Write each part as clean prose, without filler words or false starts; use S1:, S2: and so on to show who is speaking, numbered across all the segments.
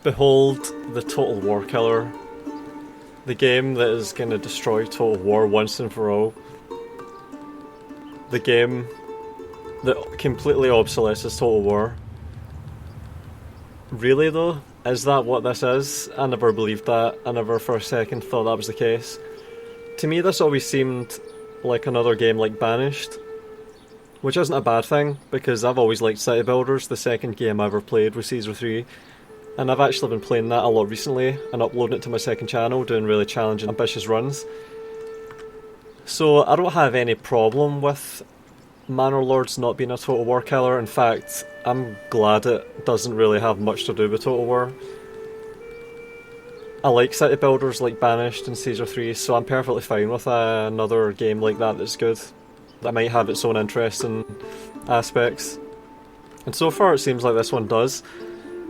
S1: Behold the Total War Killer. The game that is going to destroy Total War once and for all. The game that completely obsoletes Total War. Really though? Is that what this is? I never believed that. I never for a second thought that was the case. To me this always seemed like another game like Banished. Which isn't a bad thing, because I've always liked Citybuilders. The second game I ever played was Caesar 3. And I've actually been playing that a lot recently and uploading it to my second channel, doing really challenging, ambitious runs. So I don't have any problem with Manor Lords not being a Total War killer. In fact, I'm glad it doesn't really have much to do with Total War. I like city builders like Banished and Caesar 3, so I'm perfectly fine with another game like that that's good. That might have its own interesting aspects. And so far it seems like this one does.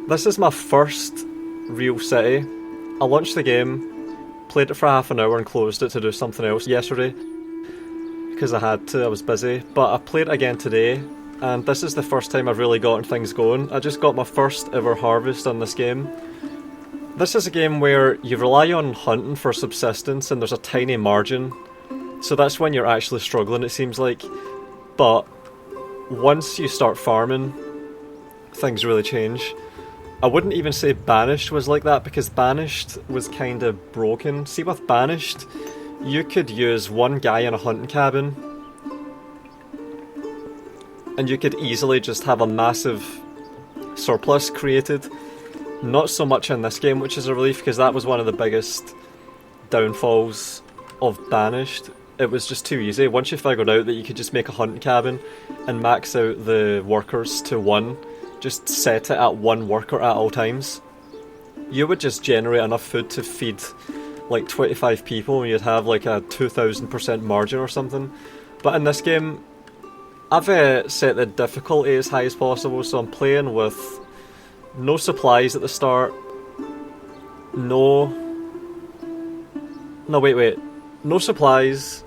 S1: This is my first real city. I launched the game, played it for half an hour and closed it to do something else yesterday. Because I had to, I was busy. But I played it again today, and this is the first time I've really gotten things going. I just got my first ever harvest on this game. This is a game where you rely on hunting for subsistence and there's a tiny margin. So that's when you're actually struggling, it seems like. But once you start farming, things really change. I wouldn't even say Banished was like that, because Banished was kind of broken. See, with Banished, you could use one guy in a hunting cabin and you could easily just have a massive surplus created. Not so much in this game, which is a relief, because that was one of the biggest downfalls of Banished. It was just too easy. Once you figured out that you could just make a hunting cabin and max out the workers to 1, just set it at 1 worker at all times, you would just generate enough food to feed like 25 people and you'd have like a 2000% margin or something. But in this game, I've set the difficulty as high as possible, so I'm playing with no supplies at the start, no supplies,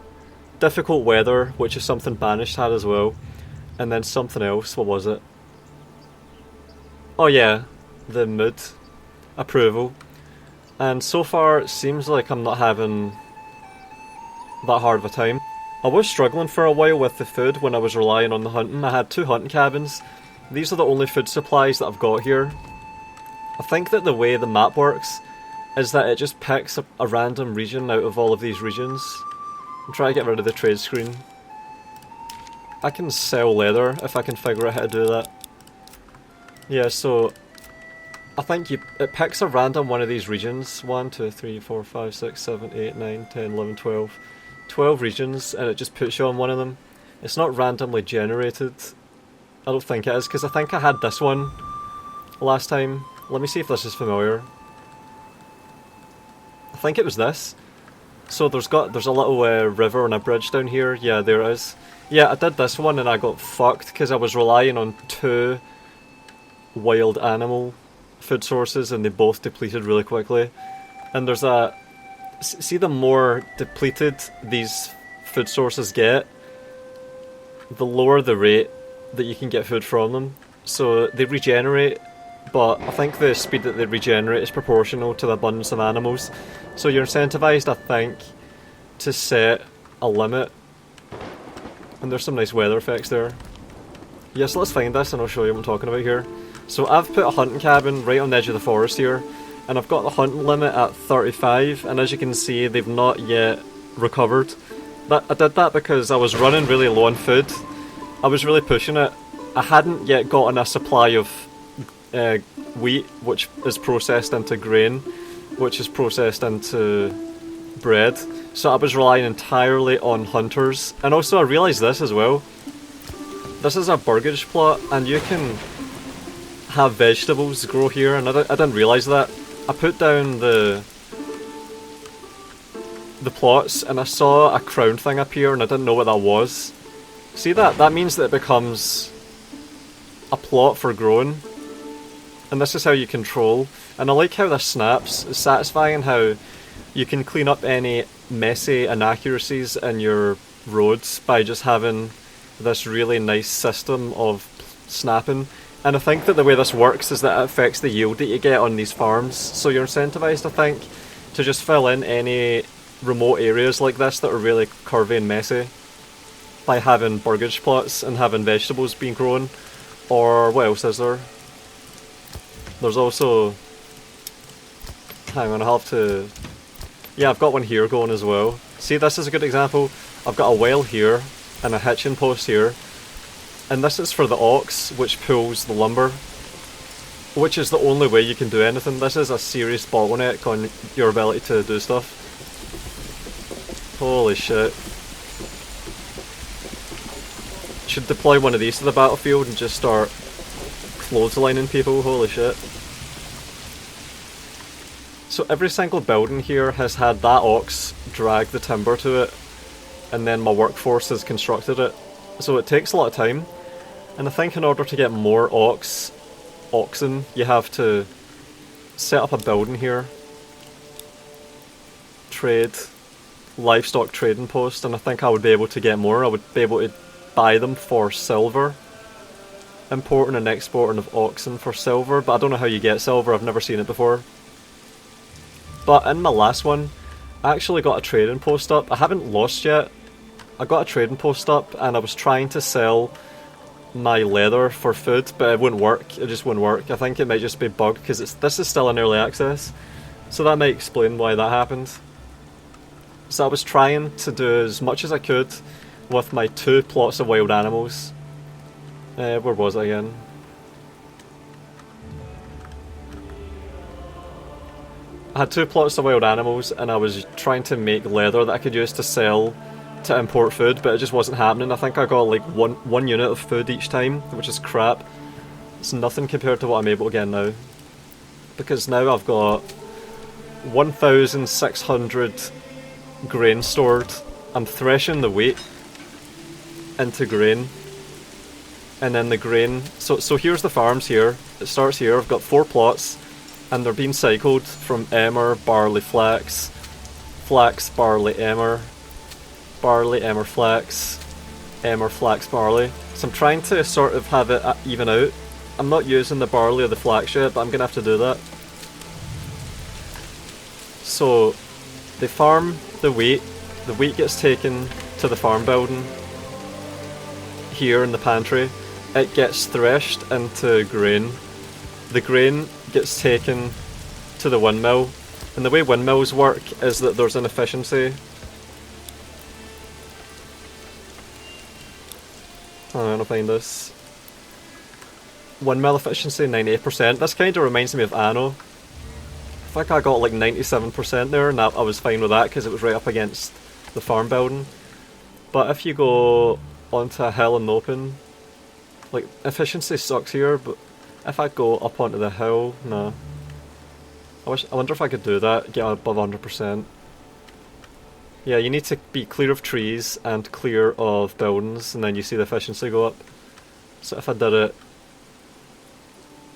S1: difficult weather, which is something Banished had as well, and then something else. What was it? Oh yeah, the mood, approval. And so far it seems like I'm not having that hard of a time. I was struggling for a while with the food when I was relying on the hunting. I had 2 hunting cabins. These are the only food supplies that I've got here. I think that the way the map works is that it just picks a random region out of all of these regions. I'm trying to get rid of the trade screen. I can sell leather if I can figure out how to do that. Yeah, so I think it picks a random one of these regions. 1, 2, 3, 4, 5, 6, 7, 8, 9, 10, 11, 12. 12 regions, and it just puts you on one of them. It's not randomly generated. I don't think it is, because I think I had this one last time. Let me see if this is familiar. I think it was this. So there's a little river and a bridge down here. Yeah, there it is. Yeah, I did this one and I got fucked because I was relying on 2 wild animal food sources and they both depleted really quickly. And there's a... See, the more depleted these food sources get, the lower the rate that you can get food from them. So they regenerate, but I think the speed that they regenerate is proportional to the abundance of animals. So you're incentivized, I think, to set a limit. And there's some nice weather effects there. Yeah, so let's find this and I'll show you what I'm talking about here. So I've put a hunting cabin right on the edge of the forest here, and I've got the hunting limit at 35, and as you can see, they've not yet recovered. I did that because I was running really low on food. I was really pushing it. I hadn't yet gotten a supply of wheat, which is processed into grain, which is processed into bread. So I was relying entirely on hunters. And also I realised this as well. This is a burgage plot, and you can have vegetables grow here, and I didn't realise that. I put down the plots and I saw a crown thing appear and I didn't know what that was. See that? That means that it becomes a plot for growing. And this is how you control. And I like how this snaps. It's satisfying how you can clean up any messy inaccuracies in your roads by just having this really nice system of snapping. And I think that the way this works is that it affects the yield that you get on these farms. So you're incentivized, I think, to just fill in any remote areas like this that are really curvy and messy by having burgage plots and having vegetables being grown. Or what else is there? There's also... hang on, I'll have to... yeah, I've got one here going as well. See, this is a good example. I've got a well here and a hitching post here. And this is for the ox, which pulls the lumber. Which is the only way you can do anything. This is a serious bottleneck on your ability to do stuff. Holy shit. Should deploy one of these to the battlefield and just start clotheslining people, holy shit. So every single building here has had that ox drag the timber to it, and then my workforce has constructed it. So it takes a lot of time, and I think in order to get more oxen, you have to set up a building here. Trade, livestock trading post, and I think I would be able to get more. I would be able to buy them for silver. Importing and exporting of oxen for silver, but I don't know how you get silver, I've never seen it before. But in my last one, I actually got a trading post up. I haven't lost yet. I got a trading post up and I was trying to sell my leather for food, but it wouldn't work. It just wouldn't work. I think it might just be bugged because this is still in early access. So that might explain why that happened. So I was trying to do as much as I could with my 2 plots of wild animals. Where was I again? I had 2 plots of wild animals and I was trying to make leather that I could use to sell to import food, but it just wasn't happening. I think I got like one unit of food each time, which is crap. It's nothing compared to what I'm able to get now. Because now I've got 1,600 grain stored. I'm threshing the wheat into grain. And then the grain... So here's the farms here. It starts here. I've got 4 plots. And they're being cycled from emmer, barley, flax. Flax, barley, emmer. Barley, emmer, flax. Emmer, flax, barley. So I'm trying to sort of have it even out. I'm not using the barley or the flax yet, but I'm going to have to do that. So they farm the wheat. The wheat gets taken to the farm building. Here in the pantry. It gets threshed into grain. The grain gets taken to the windmill, and the way windmills work is that there's an efficiency. I'm gonna find this. Windmill efficiency 98%. This kind of reminds me of Anno. I think I got like 97% there, and I was fine with that because it was right up against the farm building. But if you go onto a hill and open, like, efficiency sucks here, but if I go up onto the hill, no. I wonder if I could do that, get above 100%. Yeah, you need to be clear of trees and clear of buildings, and then you see the efficiency go up. So if I did it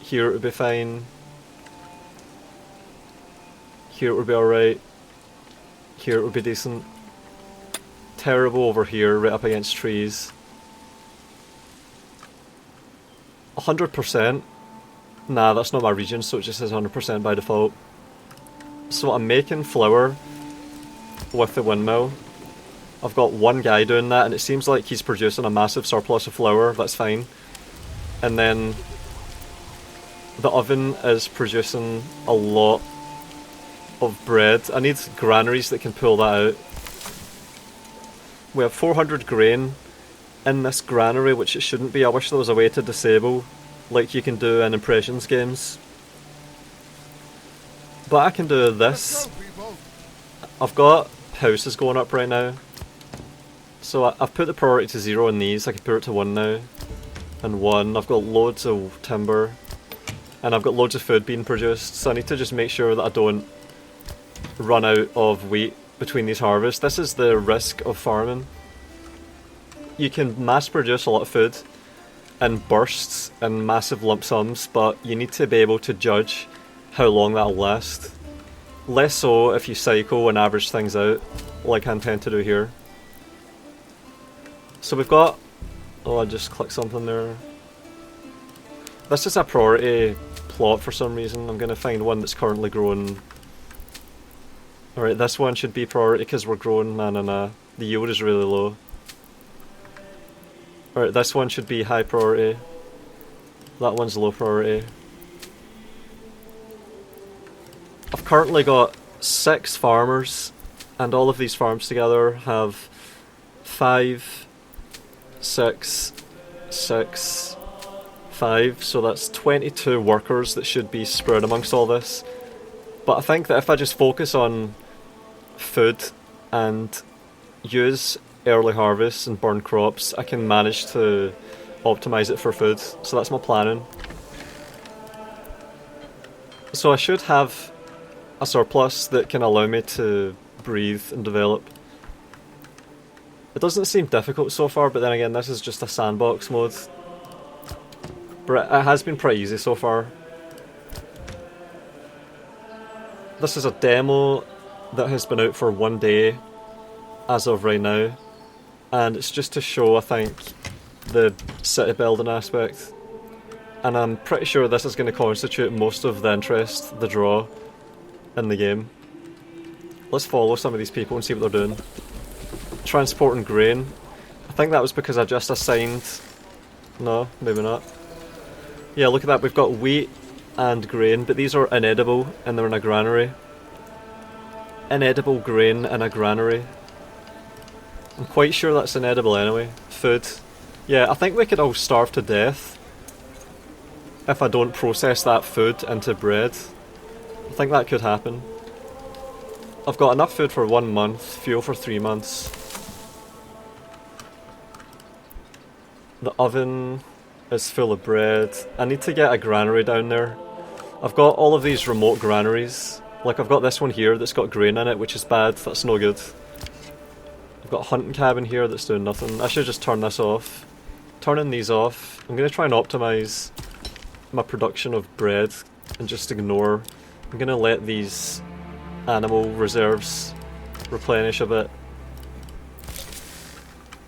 S1: here, it would be fine. Here it would be alright. Here it would be decent. Terrible over here, right up against trees. 100%. Nah, that's not my region, so it just says 100% by default. So I'm making flour with the windmill. I've got one guy doing that, and it seems like he's producing a massive surplus of flour. That's fine. And then the oven is producing a lot of bread. I need granaries that can pull that out. We have 400 grain in this granary, which it shouldn't be. I wish there was a way to disable, like you can do in Impressions games. But I can do this. I've got houses going up right now. So I've put the priority to 0 on these. I can put it to 1 now. And 1. I've got loads of timber. And I've got loads of food being produced. So I need to just make sure that I don't run out of wheat between these harvests. This is the risk of farming. You can mass produce a lot of food in bursts and massive lump sums, but you need to be able to judge how long that'll last. Less so if you cycle and average things out, like I intend to do here. So we've got... oh, I just clicked something there. This is a priority plot for some reason. I'm going to find one that's currently growing. Alright, this one should be priority because we're growing, the yield is really low. Alright, this one should be high priority. That one's low priority. I've currently got 6 farmers, and all of these farms together have 5, 6, 6, 5, so that's 22 workers that should be spread amongst all this. But I think that if I just focus on food and use early harvest and burn crops, I can manage to optimize it for food. So that's my planning. So I should have a surplus that can allow me to breathe and develop. It doesn't seem difficult so far, but then again, this is just a sandbox mode. But it has been pretty easy so far. This is a demo that has been out for 1 day as of right now, and it's just to show, I think, the city building aspect, and I'm pretty sure this is going to constitute most of the interest, the draw, in the game. Let's follow some of these people and see what they're doing. Transporting grain. I think that was because I just assigned... No, maybe not. Yeah, look at that, we've got wheat and grain, but these are inedible and they're in a granary. Inedible grain in a granary. I'm quite sure that's inedible anyway. Food. Yeah, I think we could all starve to death if I don't process that food into bread. I think that could happen. I've got enough food for 1 month, fuel for 3 months. The oven is full of bread. I need to get a granary down there. I've got all of these remote granaries. Like, I've got this one here that's got grain in it, which is bad. That's no good. I've got a hunting cabin here that's doing nothing. I should just turn this off. Turning these off. I'm going to try and optimize my production of bread and just ignore. I'm going to let these animal reserves replenish a bit.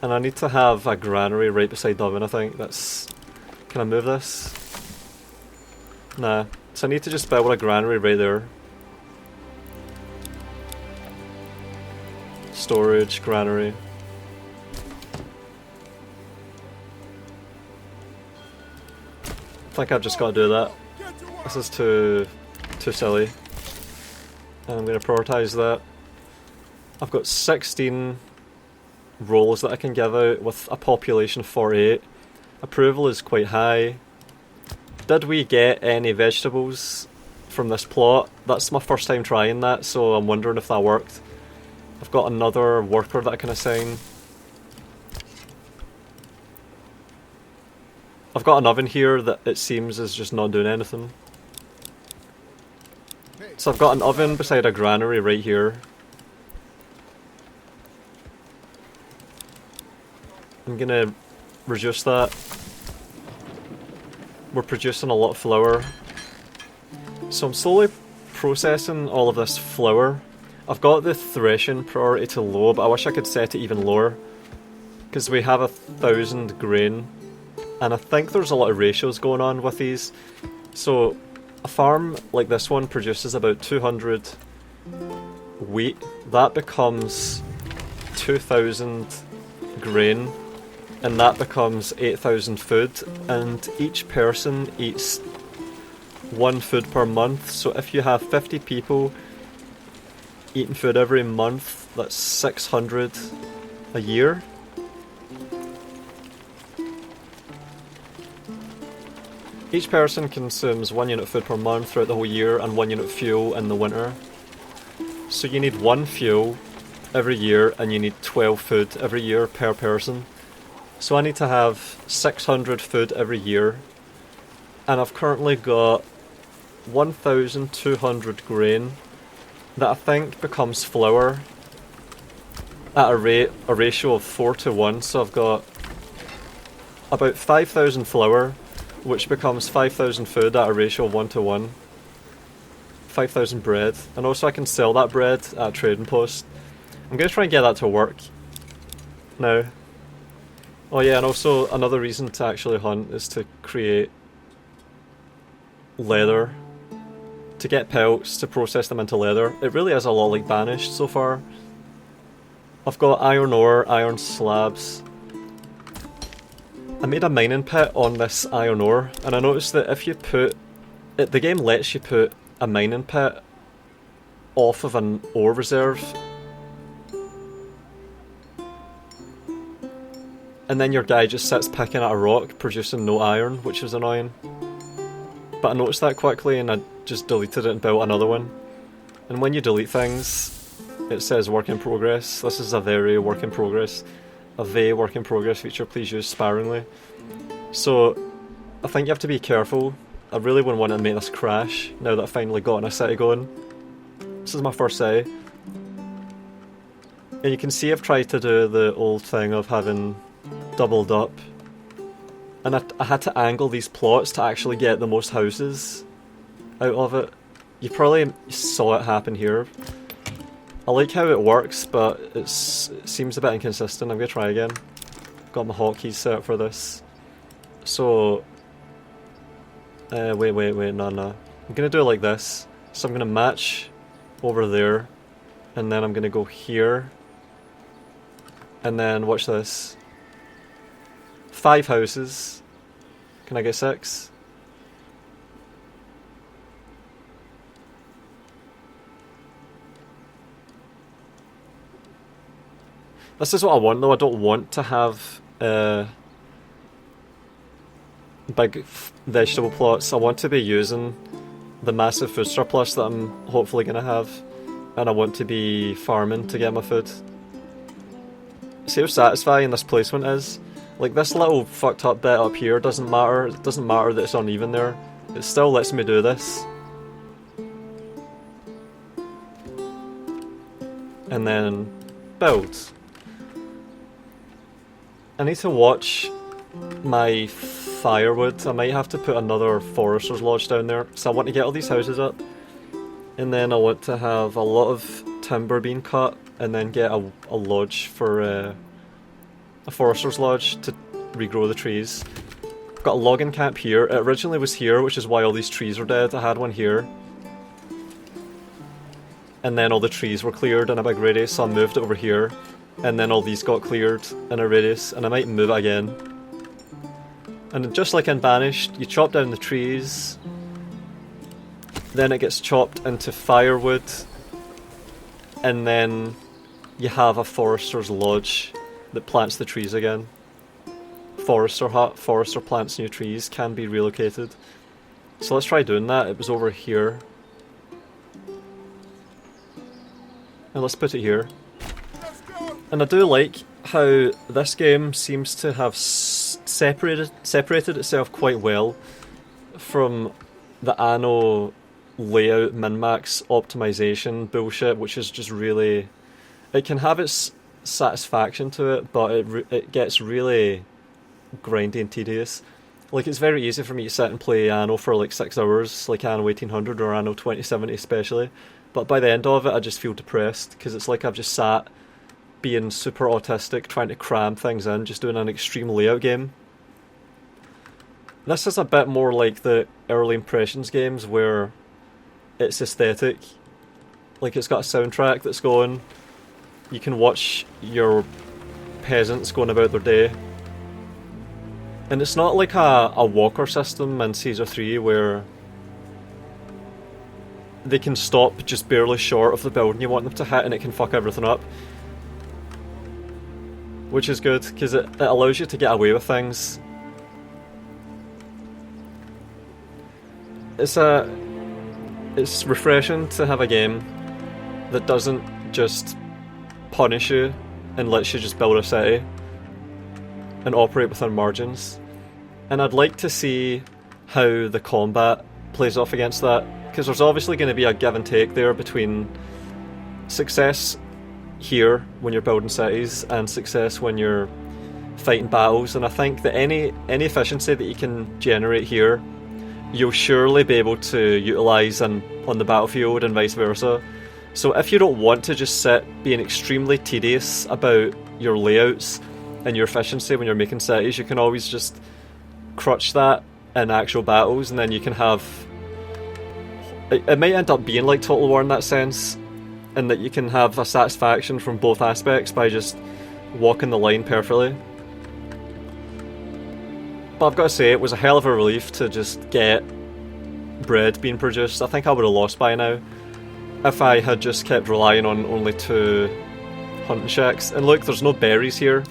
S1: And I need to have a granary right beside the oven, I think. That's... Can I move this? Nah. So I need to just build a granary right there. Storage, granary. I think I've just got to do that. This is too silly. And I'm going to prioritise that. I've got 16 roles that I can give out with a population of 48. Approval is quite high. Did we get any vegetables from this plot? That's my first time trying that, so I'm wondering if that worked. I've got another worker that I can assign. I've got an oven here that it seems is just not doing anything. So I've got an oven beside a granary right here. I'm gonna reduce that. We're producing a lot of flour. So I'm slowly processing all of this flour. I've got the threshing priority to low, but I wish I could set it even lower. Because we have 1,000 grain. And I think there's a lot of ratios going on with these. So a farm like this one produces about 200 wheat. That becomes 2,000 grain. And that becomes 8,000 food. And each person eats 1 food per month. So if you have 50 people eating food every month, that's 600 a year. Each person consumes 1 unit of food per month throughout the whole year and 1 unit of fuel in the winter. So you need 1 fuel every year and you need 12 food every year per person. So I need to have 600 food every year. And I've currently got 1,200 grain that I think becomes flour at a ratio of 4:1. So I've got about 5,000 flour, which becomes 5,000 food at a ratio of 1:1. 5,000 bread. And also I can sell that bread at a trading post. I'm going to try and get that to work now. Oh yeah, and also another reason to actually hunt is to create leather, to get pelts, to process them into leather. It really is a lot like Banished so far. I've got iron ore, iron slabs. I made a mining pit on this iron ore, and I noticed that if you put... the game lets you put a mining pit off of an ore reserve, and then your guy just sits picking at a rock, producing no iron, which is annoying. But I noticed that quickly and I just deleted it and built another one. And when you delete things, it says work in progress. This is a very work in progress. A very work in progress feature, please use sparingly. So, I think you have to be careful. I really wouldn't want to make this crash, now that I've finally gotten a city going. This is my first city. And you can see I've tried to do the old thing of having doubled up. And I had to angle these plots to actually get the most houses out of it. You probably saw it happen here. I like how it works, but it seems a bit inconsistent. I'm going to try again. Got my hotkeys set for this. So... wait, no. I'm going to do it like this. So I'm going to match over there. And then I'm going to go here. And then, watch this. 5 houses. Can I get 6? This is what I want though. I don't want to have big vegetable plots. I want to be using the massive food surplus that I'm hopefully going to have, and I want to be farming to get my food. See how satisfying this placement is? Like, this little fucked up bit up here doesn't matter. It doesn't matter that it's uneven there. It still lets me do this. And then build. I need to watch my firewood. I might have to put another forester's lodge down there. So I want to get all these houses up. And then I want to have a lot of timber being cut. And then get a lodge for... a forester's lodge to regrow the trees. I've got a logging camp here. It originally was here, which is why all these trees are dead. I had one here. And then all the trees were cleared in a big radius, so I moved it over here. And then all these got cleared in a radius, and I might move it again. And just like in Banished, you chop down the trees, then it gets chopped into firewood, and then you have a forester's lodge that plants the trees again. Forester hut, forester plants new trees, can be relocated. So let's try doing that. It was over here. And let's put it here. And I do like how this game seems to have separated itself quite well from the Anno layout min-max optimization bullshit, which is just really... It can have its satisfaction to it, but it gets really grindy and tedious. Like, it's very easy for me to sit and play Anno for like 6 hours, like Anno 1800 or Anno 2070 especially, but by the end of it I just feel depressed, because it's like I've just sat being super autistic, trying to cram things in, just doing an extreme layout game. This is a bit more like the early Impressions games, where it's aesthetic. Like, it's got a soundtrack that's going, you can watch your peasants going about their day. And it's not like a walker system in Caesar 3 where they can stop just barely short of the building you want them to hit and it can fuck everything up. Which is good, because it allows you to get away with things. It's refreshing to have a game that doesn't just punish you and lets you just build a city and operate within margins. And I'd like to see how the combat plays off against that, because there's obviously going to be a give and take there between success here when you're building cities and success when you're fighting battles, and I think that any efficiency that you can generate here you'll surely be able to utilise on the battlefield and vice versa. So if you don't want to just sit being extremely tedious about your layouts and your efficiency when you're making cities, you can always just crutch that in actual battles, and then you can have It might end up being like Total War in that sense, in that you can have a satisfaction from both aspects by just walking the line perfectly. But I've got to say, it was a hell of a relief to just get bread being produced. I think I would have lost by now if I had just kept relying on only 2 hunting shacks. And look, there's no berries here.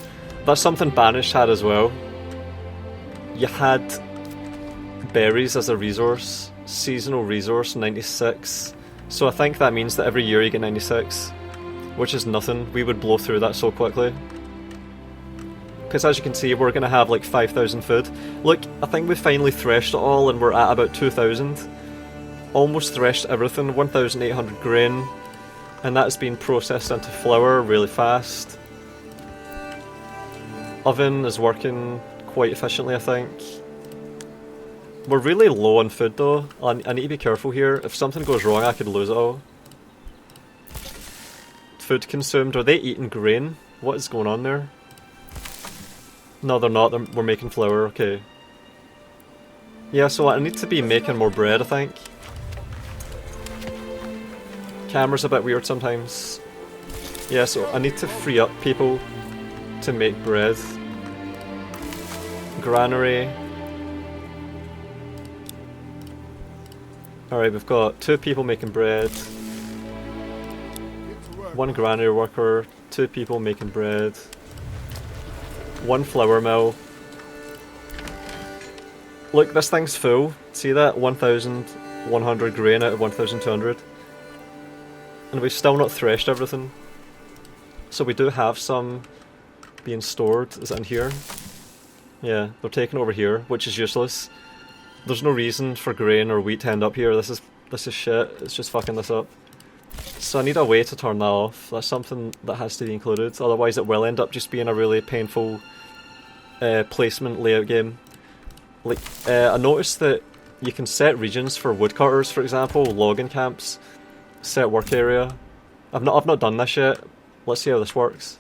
S1: That's something Banished had as well. You had berries as a resource. Seasonal resource, 96. So I think that means that every year you get 96. Which is nothing. We would blow through that so quickly. Because as you can see, we're going to have like 5,000 food. Look, I think we finally threshed it all and we're at about 2,000. Almost threshed everything, 1,800 grain. And that's been processed into flour really fast. Oven is working quite efficiently, I think. We're really low on food though. I need to be careful here. If something goes wrong, I could lose it all. Food consumed. Are they eating grain? What is going on there? No, they're not. We're making flour. Okay. Yeah, so I need to be making more bread, I think. Camera's a bit weird sometimes. Yeah, so I need to free up people to make bread. Granary. Alright, we've got 2 people making bread. 1 granary worker, 2 people making bread. 1 flour mill. Look, this thing's full. See that? 1,100 grain out of 1,200. And we've still not threshed everything. So we do have some being stored. Is it in here? Yeah, they're taken over here, which is useless. There's no reason for grain or wheat to end up here. This is shit. It's just fucking this up. So I need a way to turn that off. That's something that has to be included. Otherwise it will end up just being a really painful placement layout game. Like, I noticed that you can set regions for woodcutters, for example, logging camps, set work area. I've not done this yet. Let's see how this works.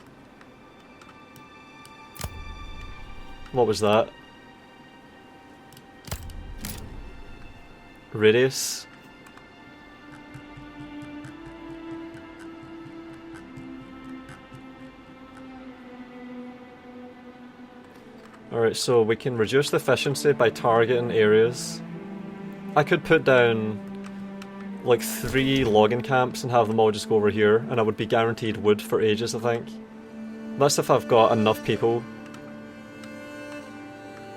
S1: What was that? Radius. Alright, so we can reduce the efficiency by targeting areas. I could put down like 3 logging camps and have them all just go over here, and I would be guaranteed wood for ages, I think. That's if I've got enough people.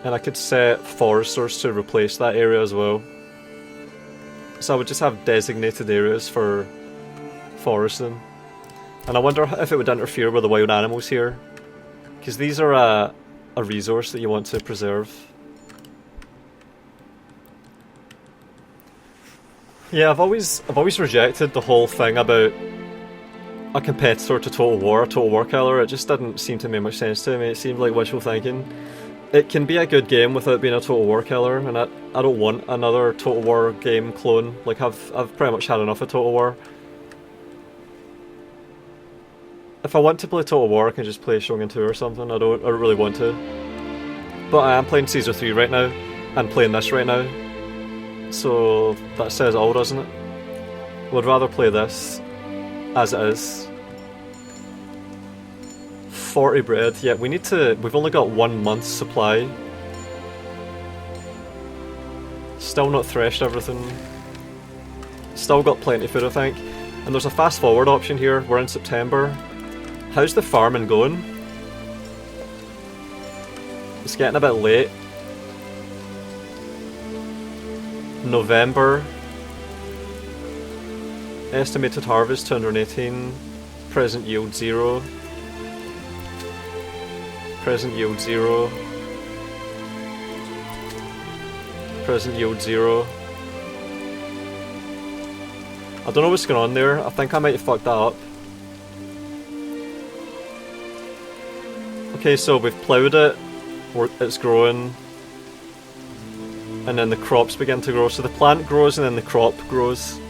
S1: And I could set foresters to replace that area as well. So I would just have designated areas for foresting. And I wonder if it would interfere with the wild animals here. Because these are a resource that you want to preserve. Yeah, I've always rejected the whole thing about a competitor to Total War, a Total War killer. It just didn't seem to make much sense to me. It seemed like wishful thinking. It can be a good game without being a Total War killer, and I don't want another Total War game clone. Like, I've pretty much had enough of Total War. If I want to play Total War, I can just play Shogun 2 or something. I don't really want to. But I am playing Caesar 3 right now, and playing this right now. So that says all, doesn't it? Would rather play this as it is. 40 bread. Yeah, we've only got 1 month's supply. Still not threshed everything. Still got plenty of food, I think. And there's a fast forward option here. We're in September. How's the farming going? It's getting a bit late. November. Estimated harvest 218. Present yield 0. Present yield 0. Present yield 0. I don't know what's going on there. I think I might have fucked that up. Okay, so we've ploughed it. It's growing. And then the crops begin to grow. So the plant grows and then the crop grows.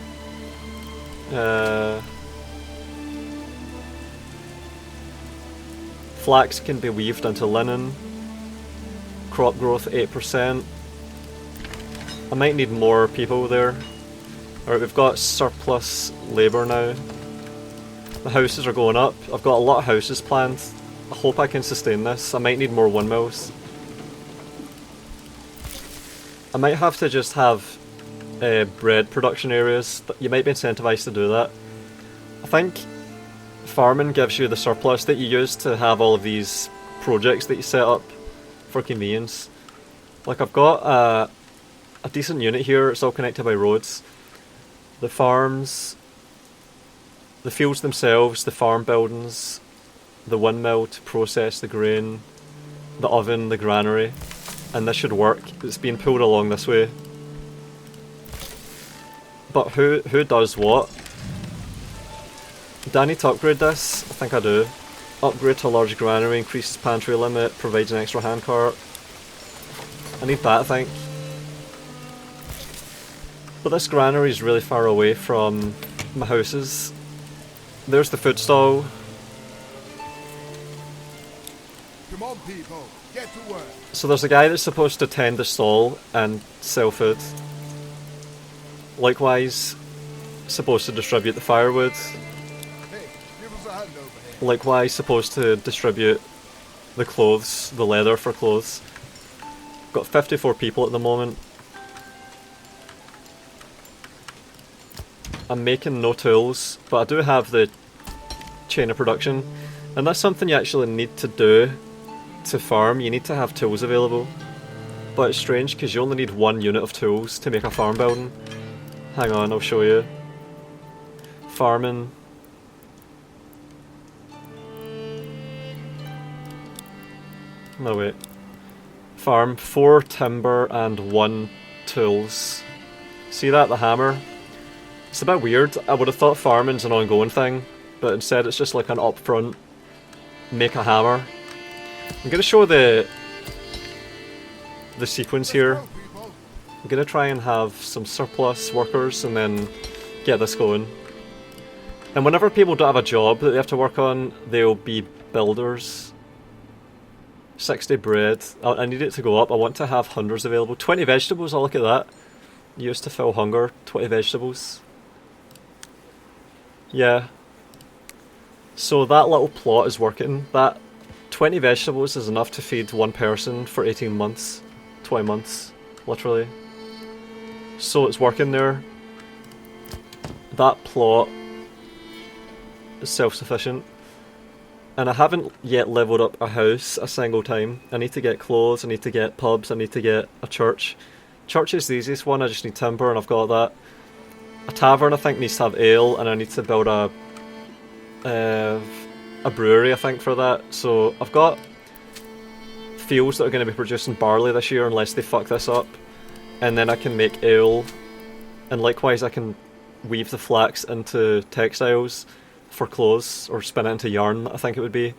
S1: Flax can be weaved into linen. Crop growth 8%. I might need more people there. Alright, we've got surplus labour now. The houses are going up. I've got a lot of houses planned. I hope I can sustain this. I might need more windmills. I might have to just have bread production areas. You might be incentivized to do that. I think farming gives you the surplus that you use to have all of these projects that you set up for convenience. Like, I've got a decent unit here. It's all connected by roads. The farms, the fields themselves, the farm buildings, the windmill to process the grain, the oven, the granary, and this should work. It's being pulled along this way. But who does what? Do I need to upgrade this? I think I do. Upgrade to large granary, increases pantry limit, provides an extra handcart. I need that, I think. But this granary is really far away from my houses. There's the food stall.
S2: Come on, people, get to work.
S1: So there's a guy that's supposed to tend the stall and sell food. Likewise, supposed to distribute the firewood.
S2: Hey, give us a hand over here.
S1: Likewise, supposed to distribute the clothes, the leather for clothes. Got 54 people at the moment. I'm making no tools, but I do have the chain of production, and that's something you actually need to do to farm. You need to have tools available, but it's strange because you only need one unit of tools to make a farm building. Hang on, I'll show you. Farming. No, wait. Farm 4 timber and 1 tools. See that? The hammer? It's a bit weird. I would have thought farming's an ongoing thing, but instead it's just like an upfront make a hammer. I'm gonna show the sequence here. I'm gonna try and have some surplus workers and then get this going. And whenever people don't have a job that they have to work on, they'll be builders. 60 bread. I need it to go up. I want to have hundreds available. 20 vegetables, oh look at that. Used to fill hunger. 20 vegetables. Yeah. So that little plot is working. That 20 vegetables is enough to feed one person for 18 months. 20 months, literally. So it's working there. That plot is self-sufficient. And I haven't yet leveled up a house a single time. I need to get clothes, I need to get pubs, I need to get a church. Church is the easiest one, I just need timber and I've got that. A tavern I think needs to have ale, and I need to build a brewery I think for that. So I've got fields that are going to be producing barley this year unless they fuck this up. And then I can make ale, and likewise I can weave the flax into textiles for clothes, or spin it into yarn I think it would be.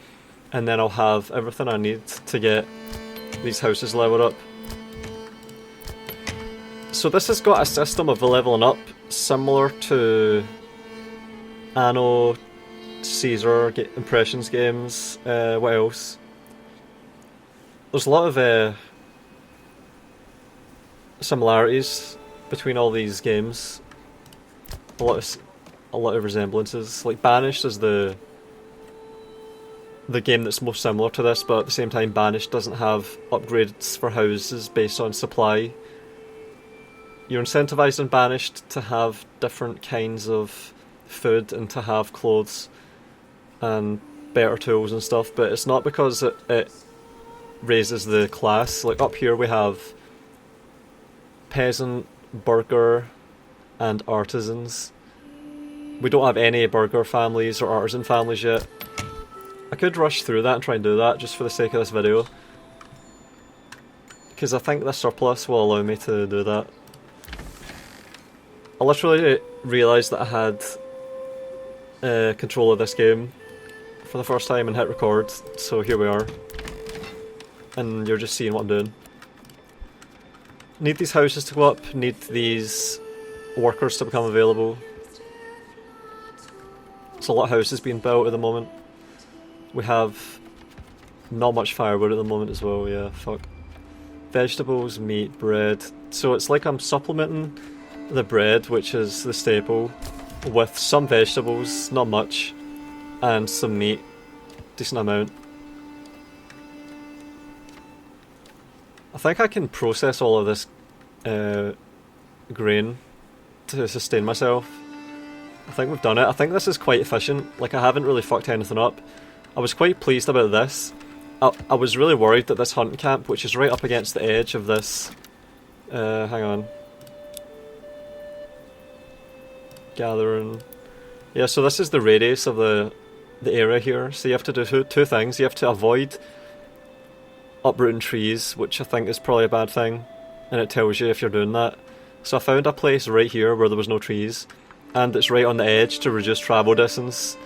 S1: And then I'll have everything I need to get these houses leveled up. So this has got a system of leveling up similar to Anno, Caesar, Impressions games. What else? There's a lot of similarities between all these games. A lot of resemblances. Like Banished is the game that's most similar to this, but at the same time Banished doesn't have upgrades for houses based on supply. You're incentivized in Banished to have different kinds of food and to have clothes and better tools and stuff, but it's not because it raises the class. Like up here we have peasant, burgher and artisans. We don't have any burgher families or artisan families yet. I could rush through that and try and do that just for the sake of this video, because I think this surplus will allow me to do that. I literally realised that I had control of this game for the first time and hit record, so here we are. And you're just seeing what I'm doing. Need these houses to go up, need these workers to become available. There's a lot of houses being built at the moment. We have not much firewood at the moment as well, yeah, fuck. Vegetables, meat, bread. So it's like I'm supplementing the bread, which is the staple, with some vegetables, not much, and some meat, decent amount. I think I can process all of this grain to sustain myself. I think we've done it. I think this is quite efficient. Like, I haven't really fucked anything up. I was quite pleased about this. I was really worried that this hunting camp, which is right up against the edge of this... hang on. Gathering... Yeah, so this is the radius of the area here. So you have to do two things. You have to avoid uprooting trees, which I think is probably a bad thing. And it tells you if you're doing that. So I found a place right here where there was no trees. And it's right on the edge to reduce travel distance.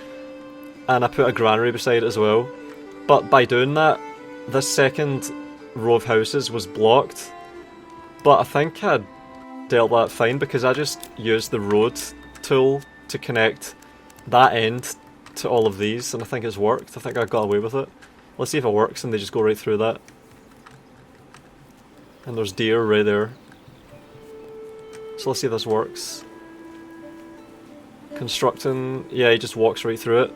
S1: And I put a granary beside it as well. But by doing that, this second row of houses was blocked. But I think I dealt that fine because I just used the road tool to connect that end to all of these, and I think it's worked. I think I got away with it. Let's see if it works and they just go right through that. And there's deer right there. So let's see if this works. Constructing, yeah, he just walks right through it.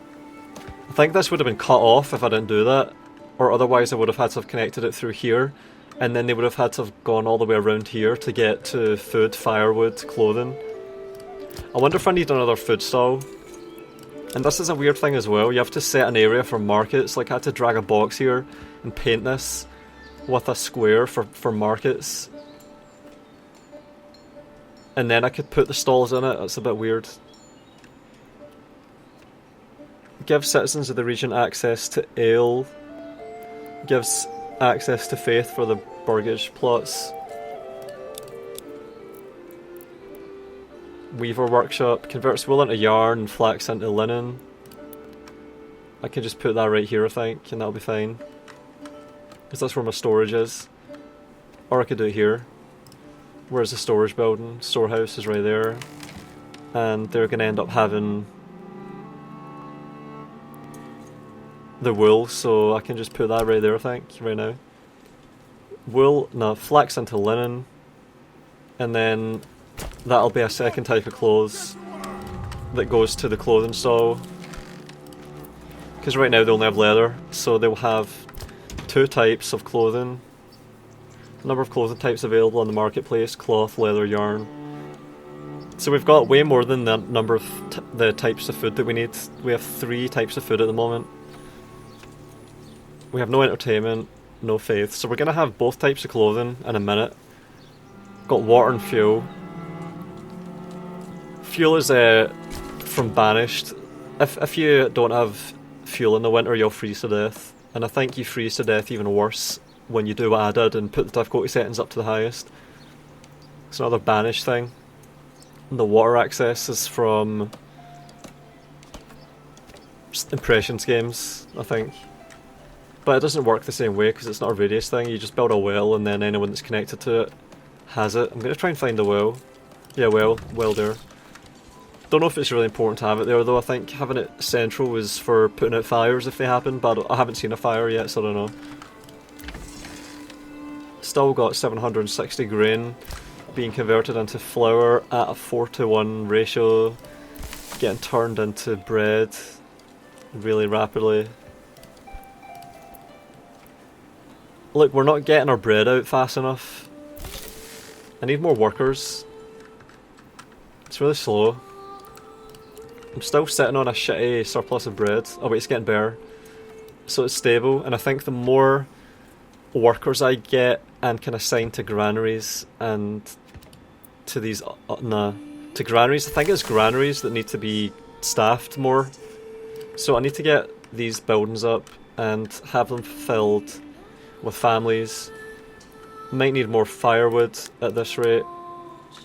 S1: I think this would have been cut off if I didn't do that, or otherwise I would have had to have connected it through here, and then they would have had to have gone all the way around here to get to food, firewood, clothing. I wonder if I need another food stall. And this is a weird thing as well, you have to set an area for markets. Like, I had to drag a box here and paint this with a square for markets. And then I could put the stalls in it. That's a bit weird. Give citizens of the region access to ale. Gives access to faith for the burgage plots. Weaver workshop. Converts wool into yarn and flax into linen. I can just put that right here, I think, and that'll be fine. Because that's where my storage is. Or I could do it here. Where's the storage building? Storehouse is right there. And they're going to end up having the wool, so I can just put that right there, I think, right now. Wool, no, flax into linen. And then that'll be a second type of clothes that goes to the clothing stall. Because right now they only have leather, so they'll have two types of clothing. Number of clothing types available on the marketplace: cloth, leather, yarn. So we've got way more than the number of the types of food that we need. We have 3 types of food at the moment. We have no entertainment, no faith, so we're going to have both types of clothing in a minute. Got water and fuel. Fuel is from Banished. If you don't have fuel in the winter, you'll freeze to death. And I think you freeze to death even worse when you do what I did and put the difficulty settings up to the highest. It's another Banished thing. And the water access is from Impressions games, I think. But it doesn't work the same way because it's not a radius thing. You just build a well and then anyone that's connected to it has it. I'm going to try and find the well. Yeah, well there. Don't know if it's really important to have it there though. I think having it central is for putting out fires if they happen, but I haven't seen a fire yet, so I don't know. Still got 760 grain being converted into flour at a 4:1 ratio, getting turned into bread really rapidly. Look, we're not getting our bread out fast enough. I need more workers. It's really slow. I'm still sitting on a shitty surplus of bread. Oh wait, it's getting better. So it's stable, and I think the more workers I get and can assign to granaries and to these... to granaries. I think it's granaries that need to be staffed more. So I need to get these buildings up and have them filled with families. Might need more firewood at this rate,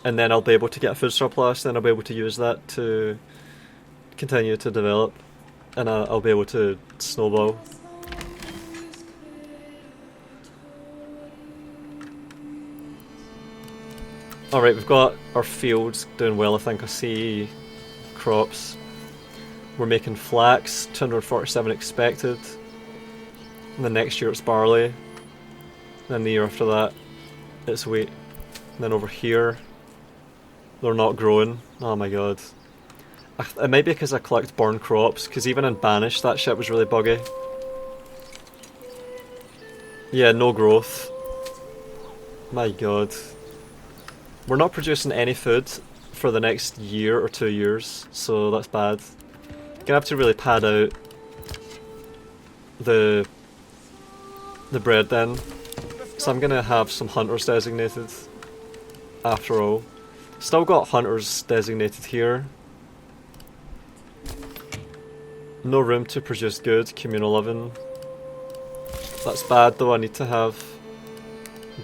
S1: and then I'll be able to get a food surplus, then I'll be able to use that to continue to develop, and I'll be able to snowball. Alright, we've got our fields doing well. I think I see crops. We're making flax, 247 expected. And the next year it's barley. Then the year after that it's wheat. And then over here They're not growing. Oh my god. It might be because I collect burned crops, because even in Banished that shit was really buggy. Yeah, no growth. My god. We're not producing any food for the next year or 2 years, so that's bad. Gonna have to really pad out the bread then. So I'm gonna have some hunters designated after all. Still got hunters designated here. No room to produce good, communal oven. That's bad though, I need to have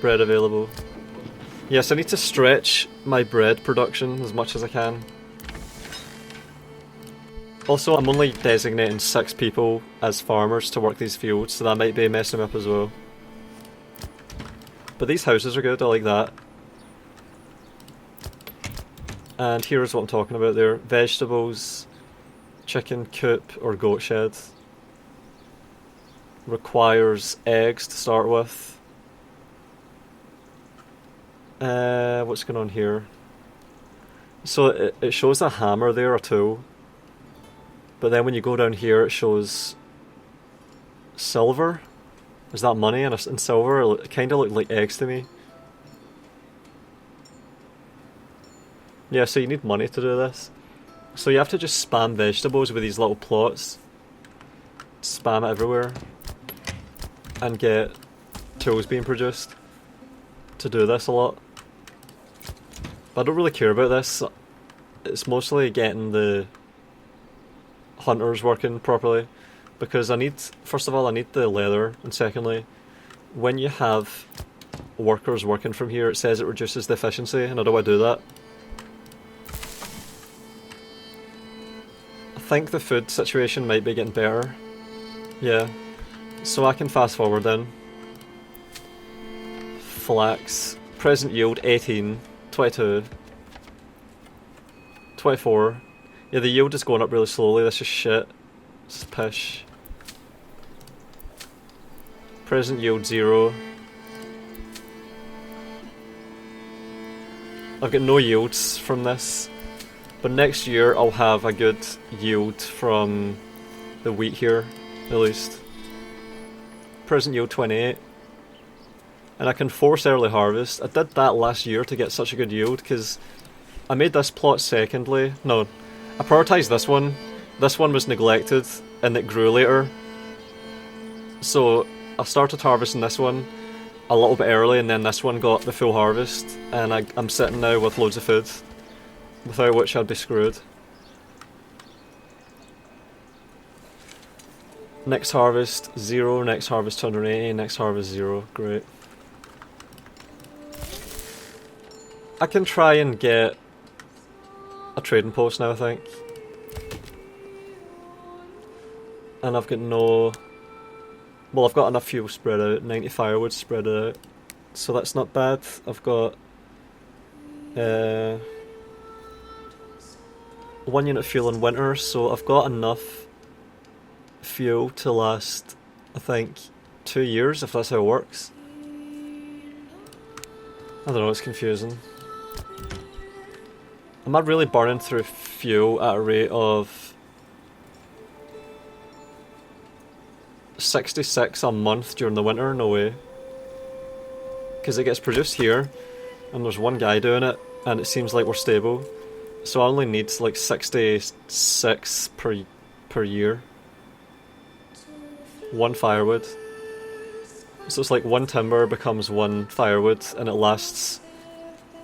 S1: bread available. Yes, I need to stretch my bread production as much as I can. Also, I'm only designating 6 people as farmers to work these fields, so that might be messing me up as well. But these houses are good, I like that. And here's what I'm talking about there. Vegetables, chicken coop or goat shed. Requires eggs to start with. What's going on here? So it shows a hammer there, a tool. But then when you go down here it shows silver. Is that money and silver? It kind of look like eggs to me. Yeah, so you need money to do this. So you have to just spam vegetables with these little plots. Spam it everywhere. And get tools being produced to do this a lot. But I don't really care about this. It's mostly getting the hunters working properly. Because I need, first of all, I need the leather. And secondly, when you have workers working from here, it says it reduces the efficiency. And I don't want to do that. I think the food situation might be getting better. Yeah. So I can fast forward then. Flax. Present yield 18, 22, 24. Yeah, the yield is going up really slowly. This is shit. This is pish. Present yield 0. I've got no yields from this. But next year I'll have a good yield from the wheat here, at least. Present yield 28. And I can force early harvest. I did that last year to get such a good yield, because I made this plot secondly. No, I prioritised this one. This one was neglected, and it grew later. So I started harvesting this one a little bit early, and then this one got the full harvest. And I'm sitting now with loads of food, without which I'd be screwed. Next harvest 0, next harvest 280, next harvest 0. Great. I can try and get a trading post now, I think. And I've got no... Well, I've got enough fuel spread out, 90 firewood spread out. So that's not bad. I've got... 1 unit fuel in winter, so I've got enough fuel to last, I think, 2 years, if that's how it works. I don't know, it's confusing. Am I really burning through fuel at a rate of 66 a month during the winter? No way. Because it gets produced here, and there's one guy doing it, and it seems like we're stable. So I only need like 66 per year. 1 firewood. So it's like 1 timber becomes 1 firewood, and it lasts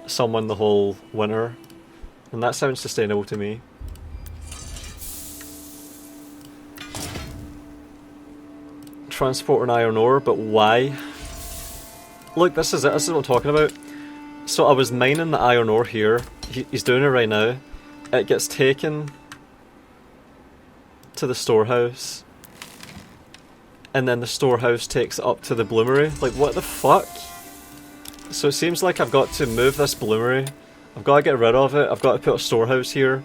S1: someone the whole winter. And that sounds sustainable to me. Transport an iron ore, but why? Look, this is it. This is what I'm talking about. So I was mining the iron ore here. He's doing it right now. It gets taken to the storehouse. And then the storehouse takes it up to the bloomery. Like, what the fuck? So it seems like I've got to move this bloomery. I've got to get rid of it. I've got to put a storehouse here.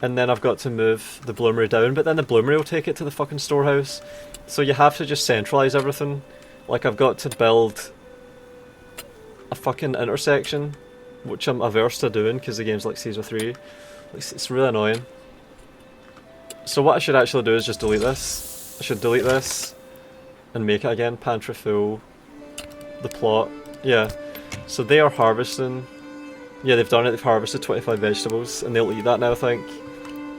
S1: And then I've got to move the bloomery down. But then the bloomery will take it to the fucking storehouse. So you have to just centralise everything. Like, I've got to build a fucking intersection which I'm averse to doing because the game's like Season 3. It's really annoying. So what I should actually do is just delete this. I should delete this and make it again. Pantry full. The plot. Yeah. So they are harvesting. Yeah, they've done it. They've harvested 25 vegetables and they'll eat that now, I think.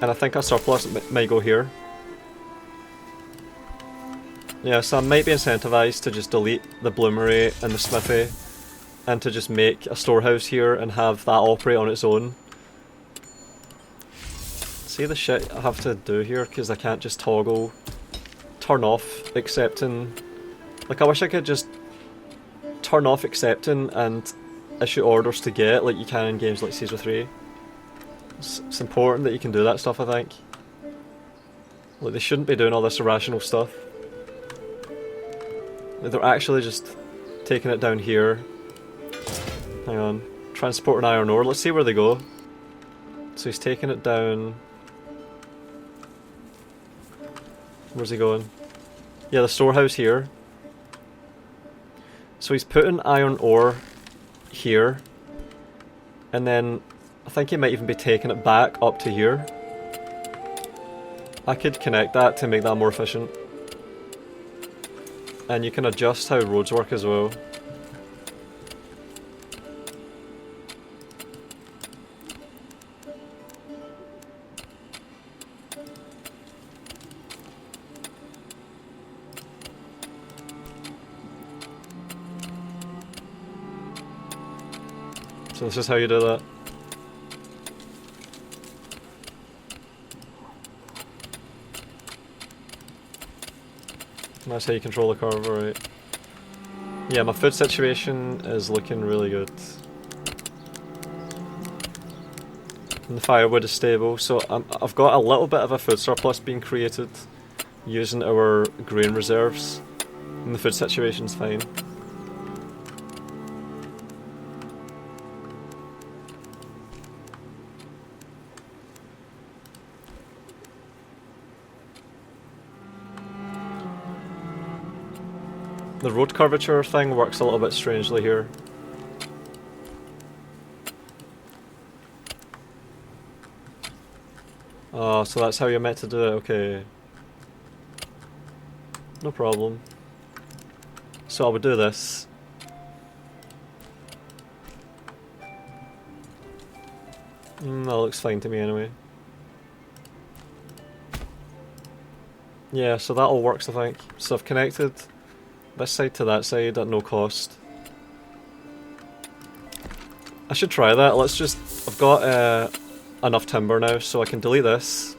S1: And I think our surplus might go here. Yeah, so I might be incentivized to just delete the bloomery and the smithy and to just make a storehouse here and have that operate on its own. See the shit I have to do here because I can't just toggle, turn off accepting. Like I wish I could just turn off accepting and issue orders to get like you can in games like Season 3. It's important that you can do that stuff, I think. Like they shouldn't be doing all this irrational stuff. Like, they're actually just taking it down here. Hang on. Transporting iron ore. Let's see where they go. So he's taking it down. Where's he going? Yeah, the storehouse here. So he's putting iron ore here. And then I think he might even be taking it back up to here. I could connect that to make that more efficient. And you can adjust how roads work as well. So this is how you do that. That's how you control the curve, right? Yeah, my food situation is looking really good. And the firewood is stable, so I've got a little bit of a food surplus being created using our grain reserves. And the food situation's fine. The road curvature thing works a little bit strangely here. Oh, so that's how you're meant to do it, okay. No problem. So I would do this. That looks fine to me anyway. Yeah, so that all works I think. So I've connected this side to that side at no cost. I should try that. Let's just... I've got enough timber now, so I can delete this.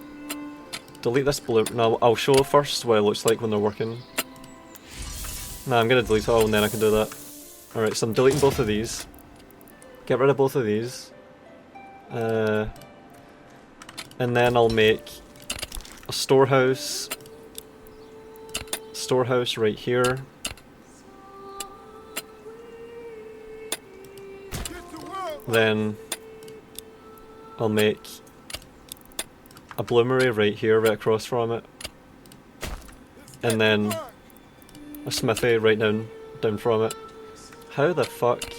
S1: Delete this blue... No, I'll show first what it looks like when they're working. Nah, I'm gonna delete it all and then I can do that. Alright, so I'm deleting both of these. Get rid of both of these. And then I'll make a storehouse. Storehouse right here. Then I'll make a bloomery right here, right across from it. And then a smithy right down from it. How the fuck?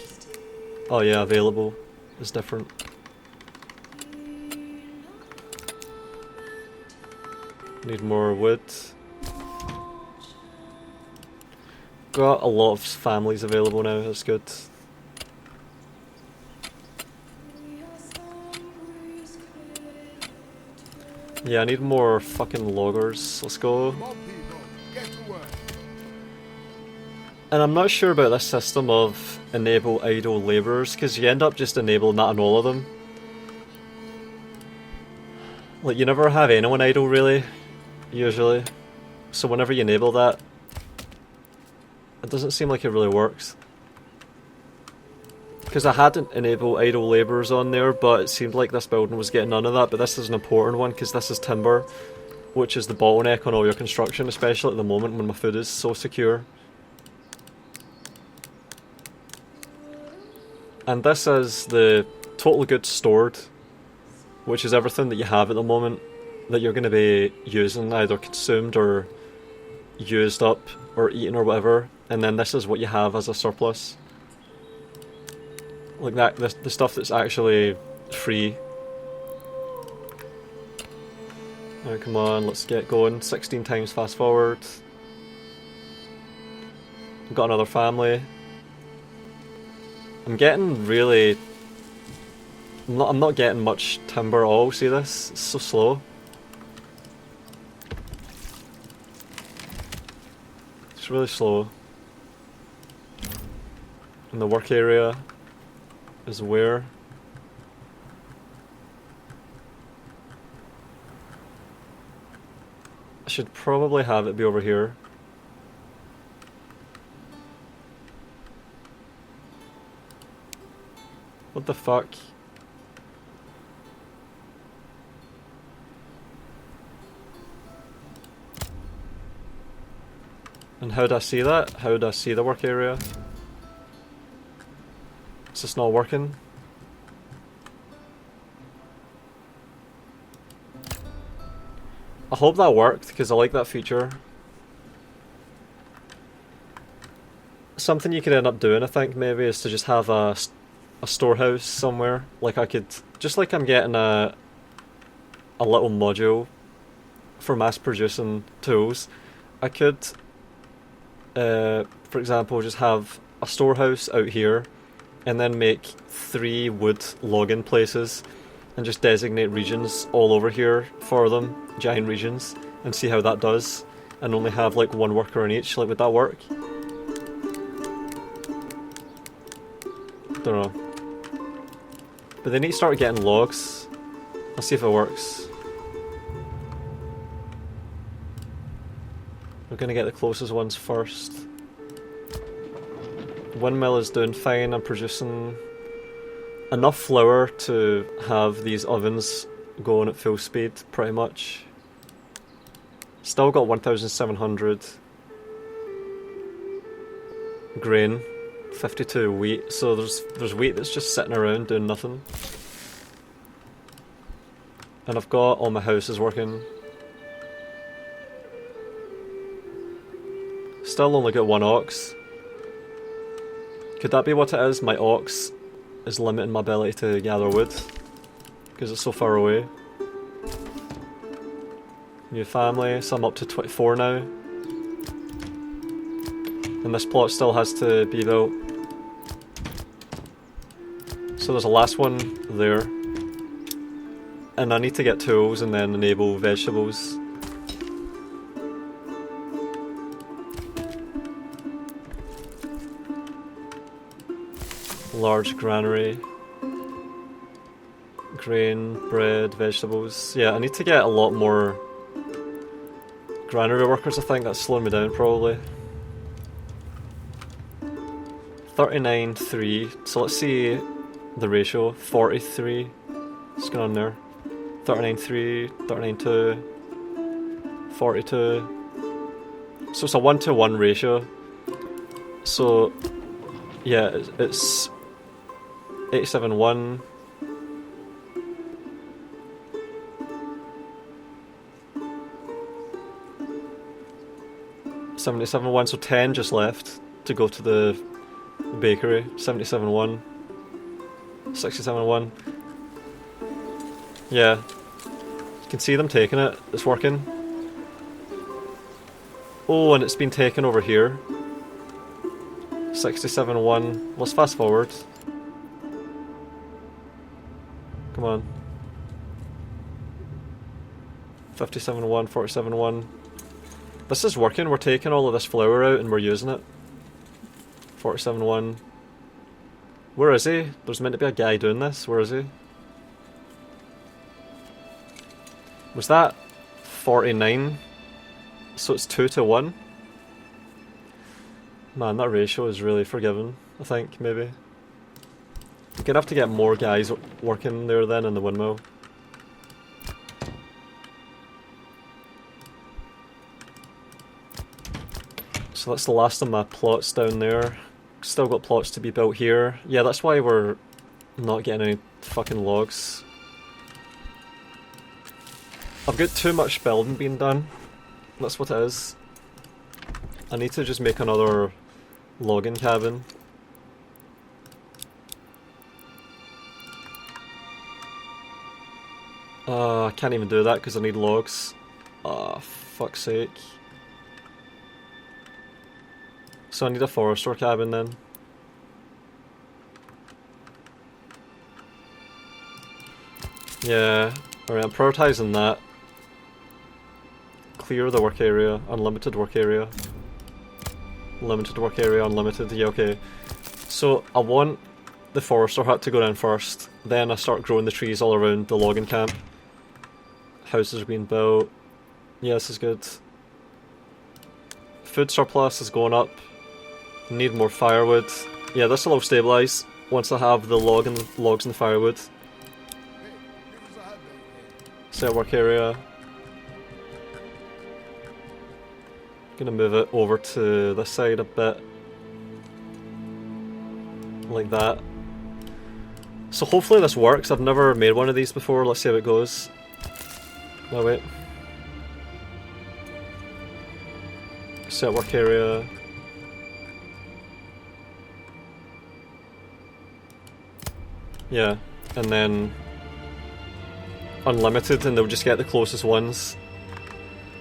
S1: Oh yeah, available is different. Need more wood. Got a lot of families available now, that's good. Yeah, I need more fucking loggers. Let's go. And I'm not sure about this system of enable idle labourers, because you end up just enabling that on all of them. Like, you never have anyone idle, really, usually. So whenever you enable that, it doesn't seem like it really works. Because I hadn't enabled idle labourers on there, but it seemed like this building was getting none of that, but this is an important one, because this is timber, which is the bottleneck on all your construction, especially at the moment when my food is so secure. And this is the total goods stored, which is everything that you have at the moment that you're going to be using, either consumed or used up or eaten or whatever, and then this is what you have as a surplus. Like that, the stuff that's actually free. Alright, come on, let's get going. 16 times fast forward. I've got another family. I'm getting really... I'm not getting much timber at all, see this? It's so slow. It's really slow. And the work area is where? I should probably have it be over here. What the fuck? And how do I see that? How do I see the work area? Is this not working? I hope that worked, because I like that feature. Something you could end up doing, I think, maybe, is to just have a storehouse somewhere. Like I could, just like I'm getting a little module for mass producing tools, I could, for example, just have a storehouse out here and then make 3 wood logging places and just designate regions all over here for them, giant regions, and see how that does, and only have like 1 worker in each. Like, would that work? Don't know. But they need to start getting logs. I'll see if it works. We're gonna get the closest ones first. Windmill is doing fine. I'm producing enough flour to have these ovens going at full speed, pretty much. Still got 1,700 grain, 52 wheat, so there's wheat that's just sitting around doing nothing. And I've got all my houses working. Still only got 1 ox. Could that be what it is? My ox is limiting my ability to gather wood because it's so far away. New family, so I'm up to 24 now. And this plot still has to be built. So there's a last one there. And I need to get tools and then enable vegetables. Large granary. Grain, bread, vegetables. Yeah, I need to get a lot more granary workers, I think. That's slowing me down, probably. 39.3. So let's see the ratio. 43. What's going on there? 39.3, 39.2, 42. So it's a 1-to-1 ratio. So, yeah, it's 87.1. $77.1, so 10 just left to go to the bakery. 77.1. 67.1. Yeah. You can see them taking it. It's working. Oh, and it's been taken over here. 67.1. Let's fast forward. Come on. 57.1, 47.1. This is working. We're taking all of this flour out and we're using it. 47.1. Where is he? There's meant to be a guy doing this. Where is he? Was that 49? So it's 2-to-1? Man, that ratio is really forgiving, I think, maybe. You're gonna have to get more guys working there then in the windmill. So that's the last of my plots down there. Still got plots to be built here. Yeah, that's why we're not getting any fucking logs. I've got too much building being done. That's what it is. I need to just make another logging cabin. I can't even do that because I need logs. Ah, fuck's sake. So I need a forester cabin then. Yeah, alright, I'm prioritising that. Clear the work area, unlimited work area. Limited work area, unlimited, yeah, okay. So I want the forester hut to go down first, then I start growing the trees all around the logging camp. Houses are being built. Yeah, this is good. Food surplus is going up. Need more firewood. Yeah, this will all stabilise once I have the logs and the firewood. Set work area. Gonna move it over to this side a bit. Like that. So hopefully this works. I've never made one of these before. Let's see how it goes. Oh wait. Set work area. Yeah, and then unlimited, and they'll just get the closest ones.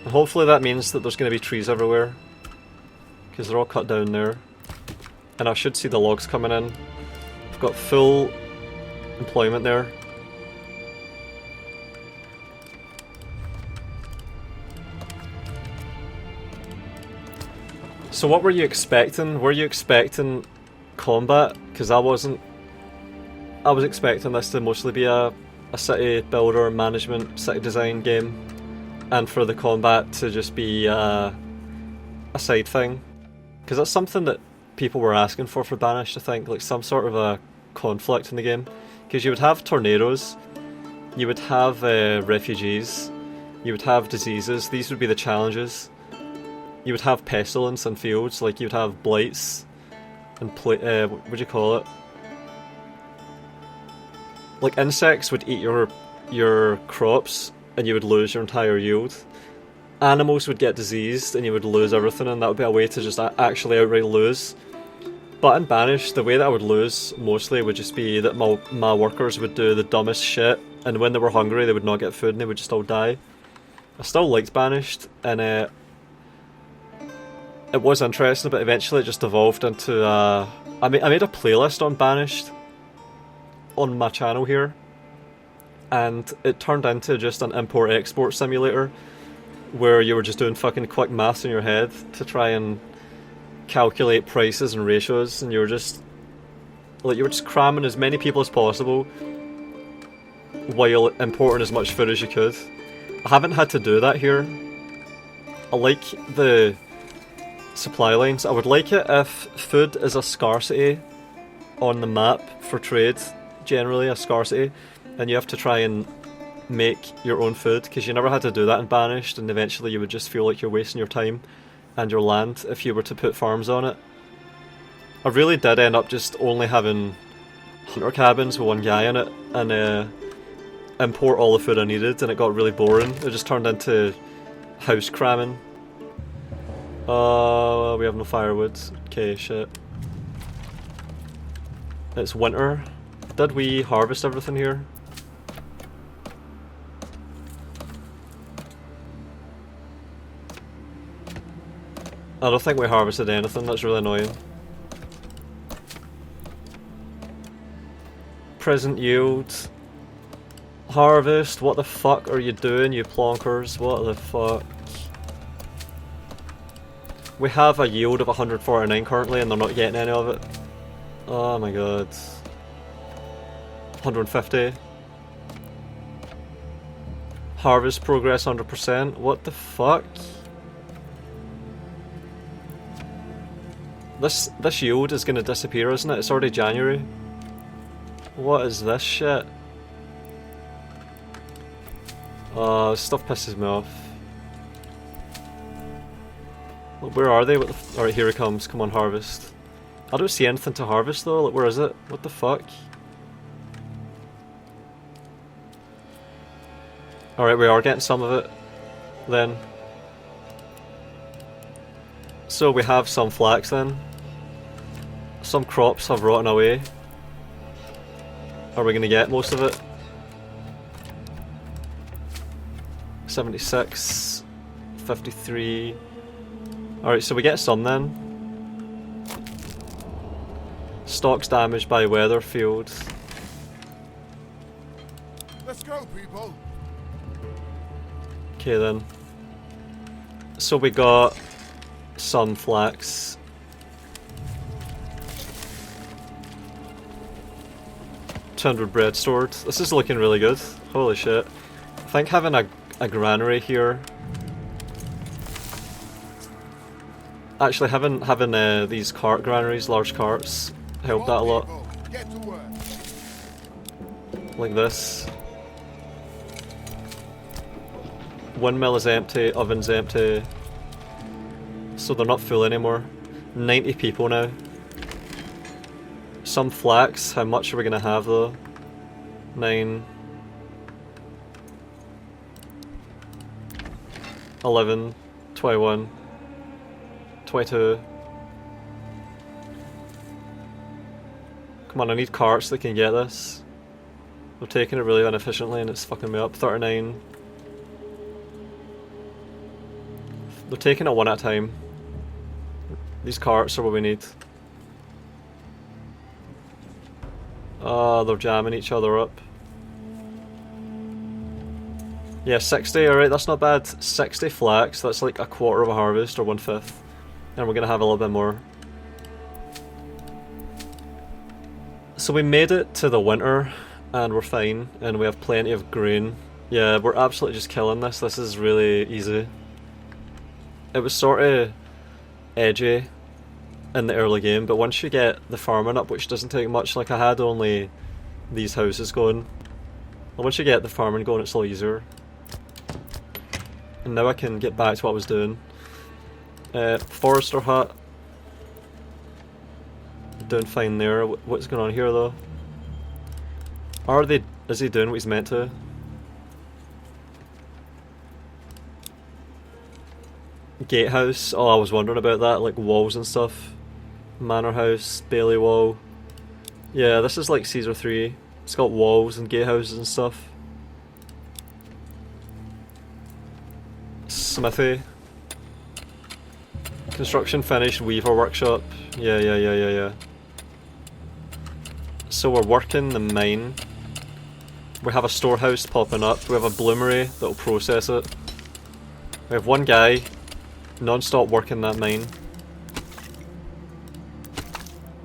S1: And hopefully that means that there's going to be trees everywhere, because they're all cut down there. And I should see the logs coming in. I've got full employment there. So what were you expecting? Were you expecting combat? Because I wasn't. I was expecting this to mostly be a city builder, management, city design game, and for the combat to just be a side thing. Because that's something that people were asking for Banished, I think, like some sort of a conflict in the game. Because you would have tornadoes, you would have refugees, you would have diseases, these would be the challenges. You would have pestilence in fields, like you would have blights and what would you call it? Like insects would eat your crops and you would lose your entire yield. Animals would get diseased and you would lose everything, and that would be a way to just actually outright lose. But in Banished, the way that I would lose mostly would just be that my workers would do the dumbest shit, and when they were hungry they would not get food and they would just all die. I still liked Banished, and it was interesting, but eventually it just evolved into I made a playlist on Banished on my channel here, and it turned into just an import-export simulator where you were just doing fucking quick maths in your head to try and calculate prices and ratios, and you were just cramming as many people as possible while importing as much food as you could. I haven't had to do that here. I like the supply lines. I would like it if food is a scarcity on the map for trade, generally a scarcity, and you have to try and make your own food, because you never had to do that in Banished, and eventually you would just feel like you're wasting your time and your land if you were to put farms on it. I really did end up just only having hunter cabins with one guy in it, and import all the food I needed, and it got really boring. It just turned into house cramming. We have no firewood. Okay, shit. It's winter. Did we harvest everything here? I don't think we harvested anything, that's really annoying. Present yield. Harvest, what the fuck are you doing, you plonkers? What the fuck? We have a yield of 149 currently and they're not getting any of it. Oh my god. 150. Harvest progress 100%. What the fuck? This yield is gonna disappear, isn't it? It's already January. What is this shit? This stuff pisses me off. Look, where are they? Alright, here it comes. Come on, harvest. I don't see anything to harvest though. Like, where is it? What the fuck? Alright, we are getting some of it then. So we have some flax then. Some crops have rotten away. Are we going to get most of it? 76, 53. Alright, so we get some then. Stocks damaged by weather field.
S2: Let's go, people.
S1: Okay then. So we got some flax. $200 bread stored. This is looking really good. Holy shit. I think having a granary here. Actually, having these cart granaries, large carts, helped that a lot.
S2: Get to work.
S1: Like this. Windmill is empty, oven's empty. So they're not full anymore. 90 people now. Some flax, how much are we gonna have though? 9. 11. 21. 22. Come on, I need carts that can get this. They're taking it really inefficiently and it's fucking me up. 39. They're taking it one at a time. These carts are what we need. They're jamming each other up. Yeah, 60, alright, that's not bad. 60 flax, that's like a quarter of a harvest, or 1/5. And we're gonna have a little bit more. So we made it to the winter, and we're fine, and we have plenty of grain. Yeah, we're absolutely just killing this. This is really easy. It was sort of edgy in the early game, but once you get the farming up, which doesn't take much, like I had only these houses going, and once you get the farming going, it's a lot easier. And now I can get back to what I was doing. Forester hut. Doing fine there. What's going on here though? Is he doing what he's meant to? Gatehouse. Oh, I was wondering about that, like walls and stuff. Manor house, Bailey wall. Yeah, this is like Caesar 3. It's got walls and gatehouses and stuff. Smithy. Construction finished, weaver workshop. Yeah. So we're working the mine. We have a storehouse popping up. We have a bloomery that'll process it. We have one guy non-stop working that mine.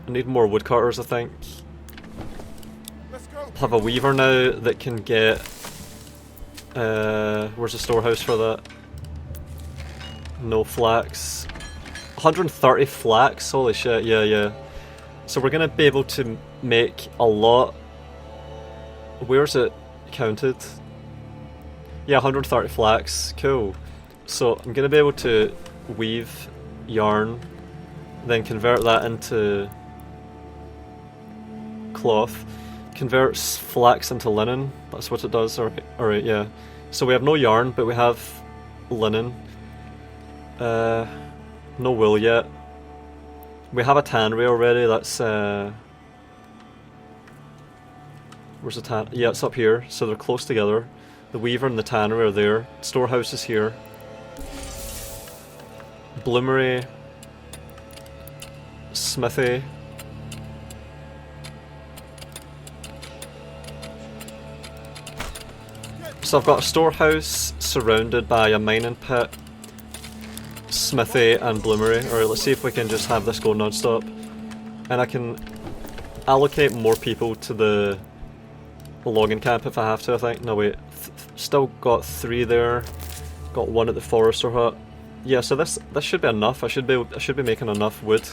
S1: I need more woodcutters, I think.
S2: Let's go.
S1: Have a weaver now that can get... where's the storehouse for that? No flax. 130 flax? Holy shit, yeah. So we're gonna be able to make a lot. Where's it counted? Yeah, 130 flax. Cool. So I'm gonna be able to weave yarn, then convert that into cloth, converts flax into linen. That's what it does. Alright, yeah. So we have no yarn, but we have linen. No wool yet. We have a tannery already. That's where's the tan? Yeah, it's up here. So they're close together. The weaver and the tannery are there. Storehouse is here. Bloomery. Smithy. So I've got a storehouse surrounded by a mining pit, smithy and bloomery. Alright, let's see if we can just have this go non-stop. And I can allocate more people to the logging camp if I have to, I think. No wait, still got 3 there. Got 1 at the forester hut. Yeah, so this should be enough. I should be making enough wood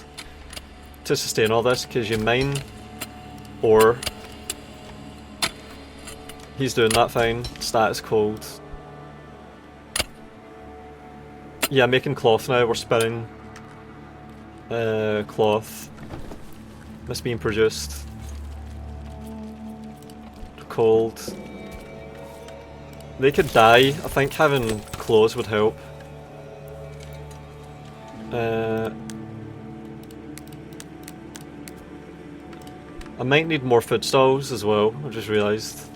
S1: to sustain all this, because you mine ore. He's doing that fine. Status cold. Yeah, making cloth now. We're spinning cloth. That's being produced. Cold. They could die. I think having clothes would help. I might need more food stalls as well, I just realised.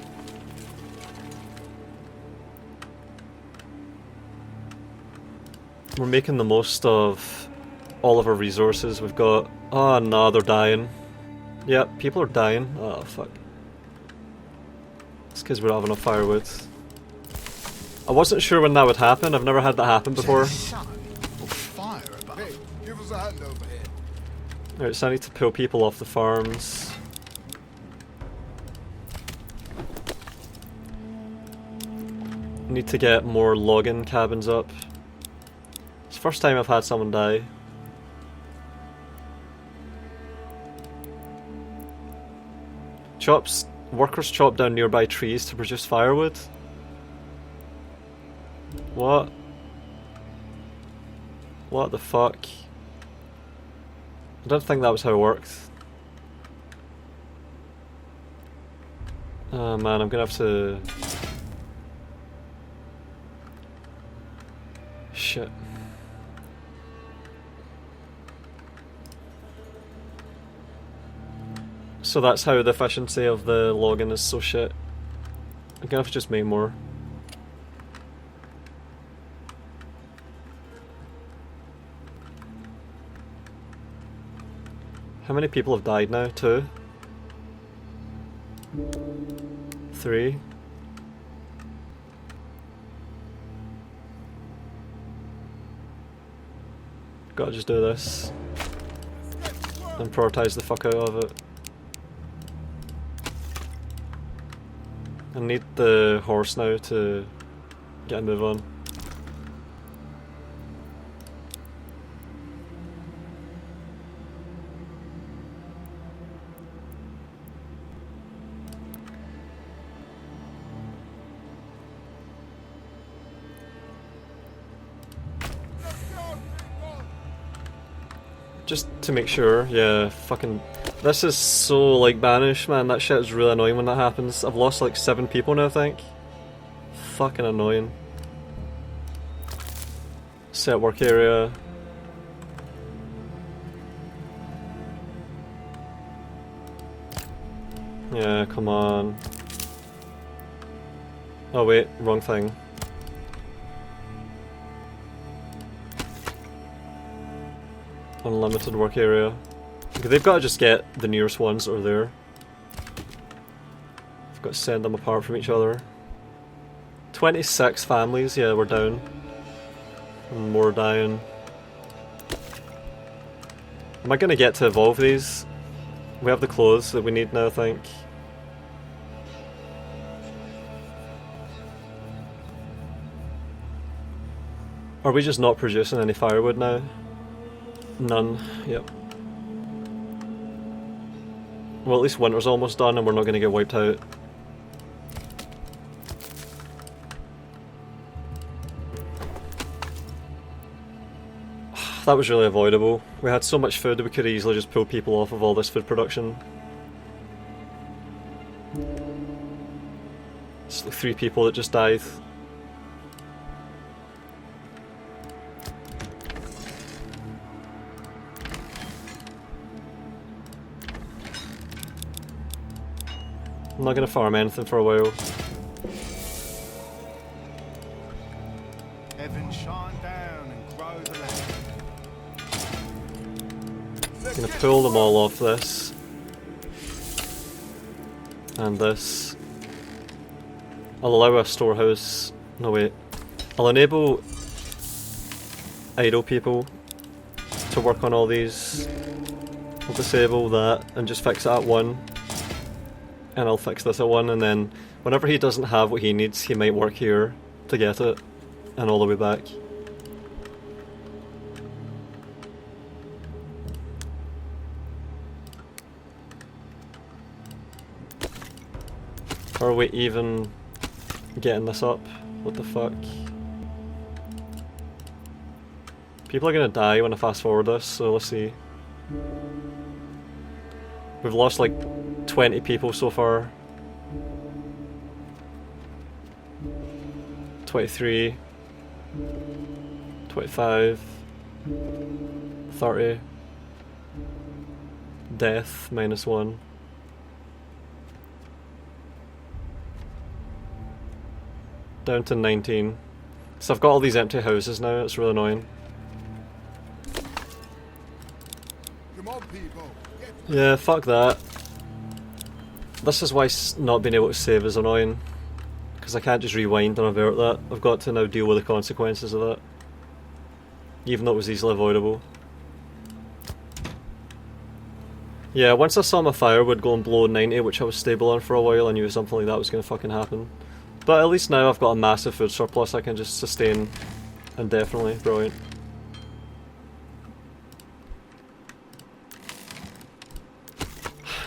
S1: We're making the most of all of our resources. We've got... Oh no, they're dying. Yep, people are dying. Oh fuck. It's because we don't have enough firewood. I wasn't sure when that would happen. I've never had that happen before.
S2: Fire above. Hey, give us a hand over here.
S1: Alright, so I need to pull people off the farms. Need to get more logging cabins up. It's the first time I've had someone die. Workers chop down nearby trees to produce firewood? What? What the fuck? I don't think that was how it worked. Oh man, I'm gonna have to... Shit. So that's how the efficiency of the logging is so shit. I'm gonna have to just make more. How many people have died now? 2? 3? Gotta just do this. And prioritize the fuck out of it. I need the horse now to get a move on. Just to make sure, yeah, fucking... This is so, like, Banished, man. That shit is really annoying when that happens. I've lost, like, 7 people now, I think. Fucking annoying. Set work area. Yeah, come on. Oh wait, wrong thing. Unlimited work area. Okay, they've got to just get the nearest ones that are there. I've got to send them apart from each other. 26 families, yeah, we're down. And more dying. Am I going to get to evolve these? We have the clothes that we need now, I think. Are we just not producing any firewood now? None, yep. Well, at least winter's almost done and we're not going to get wiped out. That was really avoidable. We had so much food that we could easily just pull people off of all this food production. It's like 3 people that just died. I'm not gonna farm anything for a while.
S2: Heaven shine down and grow the land.
S1: I'm gonna pull them all off this. And this. I'll allow a storehouse. No wait. I'll enable idle people to work on all these. I'll disable that and just fix it at 1. And I'll fix this at 1, and then whenever he doesn't have what he needs, he might work here to get it, and all the way back. Are we even getting this up? What the fuck? People are gonna die when I fast forward this, so let's see. We've lost like 20 people so far. 23, 25, 30. Death, -1. Down to 19. So I've got all these empty houses now, it's really annoying.
S2: people. Get
S1: Yeah, fuck that. This is why not being able to save is annoying. Because I can't just rewind and avert that. I've got to now deal with the consequences of that. Even though it was easily avoidable. Yeah, once I saw my firewood go and blow 90, which I was stable on for a while, I knew something like that was going to fucking happen. But at least now I've got a massive food surplus I can just sustain indefinitely. Brilliant.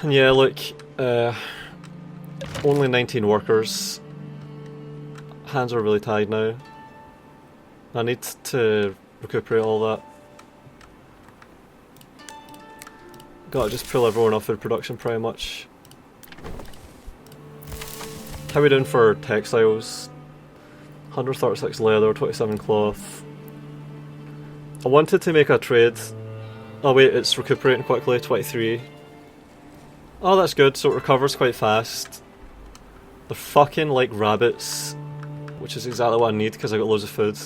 S1: Yeah, look, only 19 workers. Hands are really tied now. I need to recuperate all that. Gotta just pull everyone off food production pretty much. How are we doing for textiles? 136 leather, 27 cloth. I wanted to make a trade. Oh wait, it's recuperating quickly, 23. Oh, that's good, so it recovers quite fast. They're fucking like rabbits, which is exactly what I need because I got loads of food.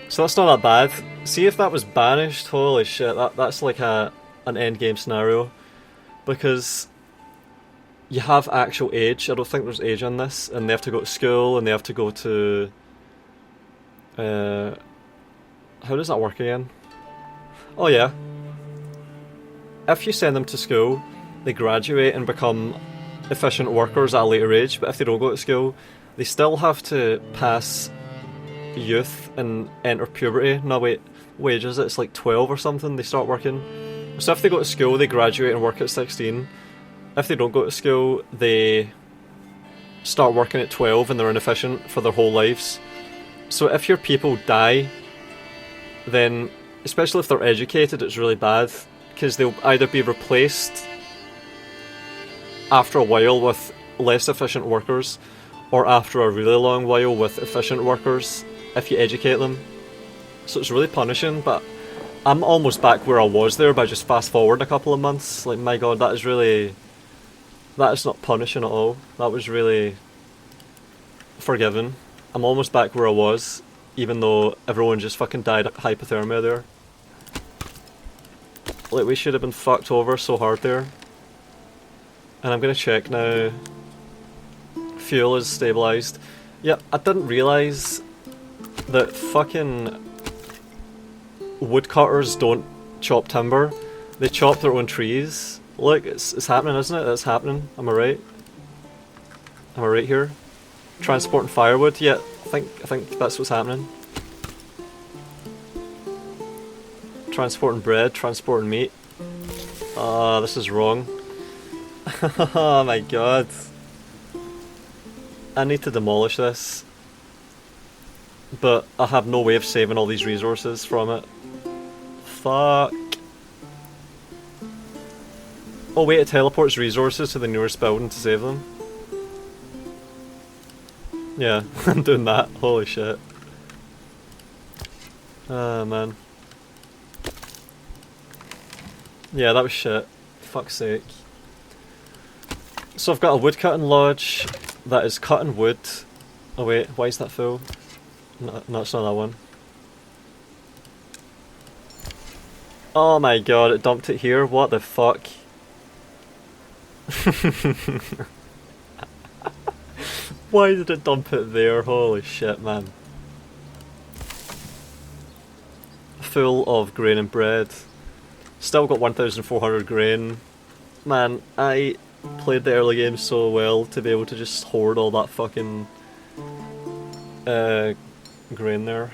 S1: So that's not that bad. See if that was banished, holy shit, that's like an endgame scenario. Because you have actual age, I don't think there's age on this, and they have to go to school, and they have to go to... how does that work again? Oh yeah. If you send them to school, they graduate and become efficient workers at a later age, but if they don't go to school, they still have to pass youth and enter puberty. No wait, wages, it's like 12 or something, they start working. So if they go to school, they graduate and work at 16. If they don't go to school, they start working at 12 and they're inefficient for their whole lives. So if your people die, then, especially if they're educated, it's really bad, because they'll either be replaced after a while with less efficient workers, or after a really long while with efficient workers, if you educate them. So it's really punishing, but I'm almost back where I was there by just fast forward a couple of months. Like, my god, that is not punishing at all. That was really forgiving. I'm almost back where I was, even though everyone just fucking died of hypothermia there. Like, we should have been fucked over so hard there. And I'm gonna check now. Fuel is stabilised. Yep, I didn't realise that fucking woodcutters don't chop timber. They chop their own trees. Look, it's happening, isn't it? It's happening. Am I right? Am I right here? Transporting firewood? Yeah, I think that's what's happening. Transporting bread, transporting meat. This is wrong. Oh my god. I need to demolish this. But I have no way of saving all these resources from it. Fuck. Oh wait, it teleports resources to the nearest building to save them. Yeah, I'm doing that. Holy shit. Ah, man. Yeah, that was shit. Fuck's sake. So I've got a woodcutting lodge that is cutting wood. Oh wait, why is that full? No, it's not that one. Oh my god, it dumped it here? What the fuck? Why did it dump it there? Holy shit, man. Full of grain and bread. Still got 1,400 grain. Man, I played the early game so well to be able to just hoard all that fucking grain there.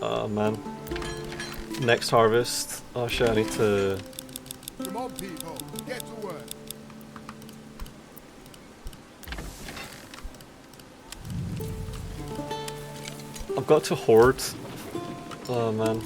S1: Oh man. Next harvest. Oh shit, I need to...
S2: Come on, people. Get to work.
S1: I've got to hoard. Oh man.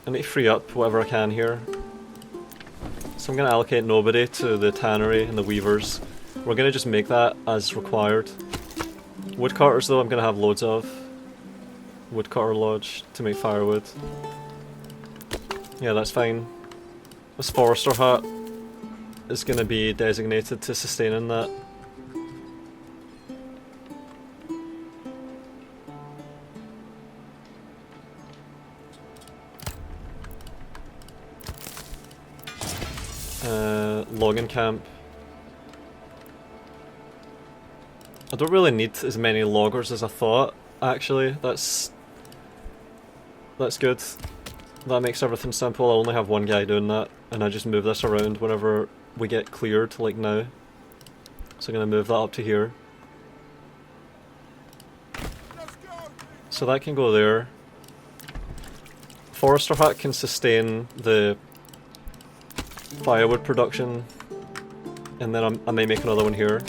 S1: I need to free up whatever I can here. So I'm going to allocate nobody to the tannery and the weavers. We're going to just make that as required. Woodcutters though I'm going to have loads of. Woodcutter lodge to make firewood. Yeah, that's fine. This forester hut is going to be designated to sustaining that. Logging camp. I don't really need as many loggers as I thought, actually. That's good. That makes everything simple. I only have one guy doing that, and I just move this around whenever we get cleared, like now. So I'm going to move that up to here. So that can go there. Forester hut can sustain the firewood production, and then I may make another one here.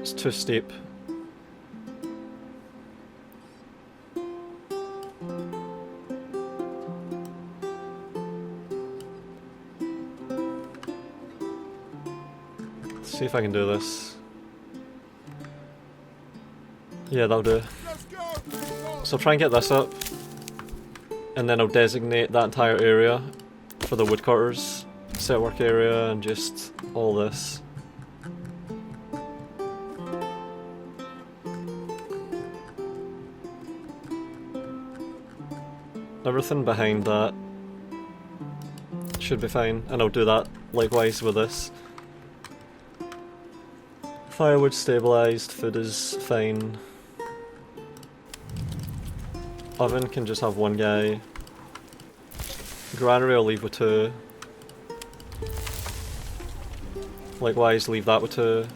S1: It's too steep. Let's see if I can do this. Yeah, that'll do. So I'll try and get this up, and then I'll designate that entire area for the woodcutters, set work area, and just all this. Everything behind that should be fine, and I'll do that likewise with this. Firewood stabilised, food is fine. Oven can just have one guy. Granary I'll leave with 2. Likewise, leave that with 2.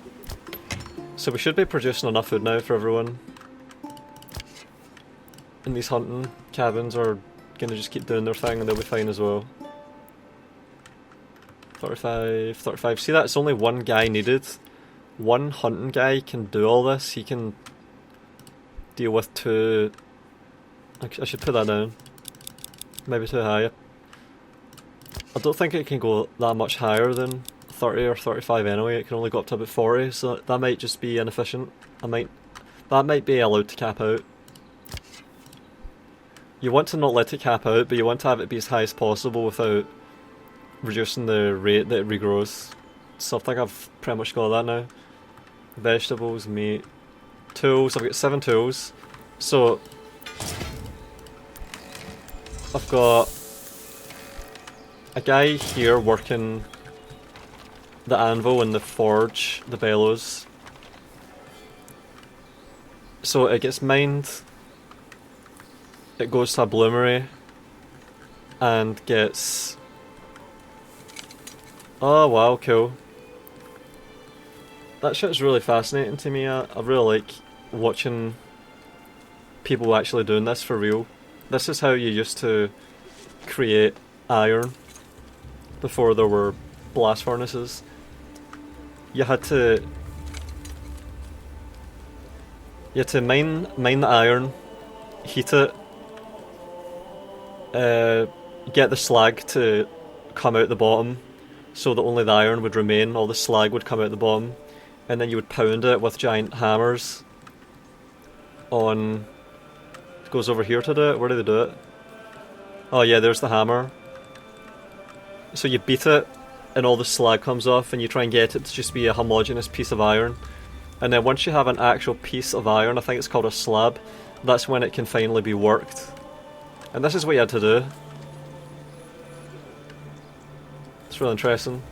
S1: So we should be producing enough food now for everyone. And these hunting cabins are gonna just keep doing their thing and they'll be fine as well. 35. See that? It's only one guy needed. One hunting guy can do all this. He can deal with 2... I should put that down. Maybe too high. I don't think it can go that much higher than 30 or 35 anyway. It can only go up to about 40, so that might just be inefficient. That might be allowed to cap out. You want to not let it cap out, but you want to have it be as high as possible without reducing the rate that it regrows. So I think I've pretty much got that now. Vegetables, meat, tools. I've got 7 tools. So I've got a guy here working the anvil and the forge, the bellows. So it gets mined, it goes to a bloomery, and gets... Oh wow, cool. That shit's really fascinating to me. I really like watching people actually doing this for real. This is how you used to create iron before there were blast furnaces. You had to mine the iron, heat it, get the slag to come out the bottom so that only the iron would remain, all the slag would come out the bottom, and then you would pound it with giant hammers on... It goes over here to do it. Where do they do it? Oh yeah, there's the hammer. So you beat it and all the slag comes off and you try and get it to just be a homogeneous piece of iron. And then once you have an actual piece of iron, I think it's called a slab, that's when it can finally be worked. And this is what you had to do. It's really interesting.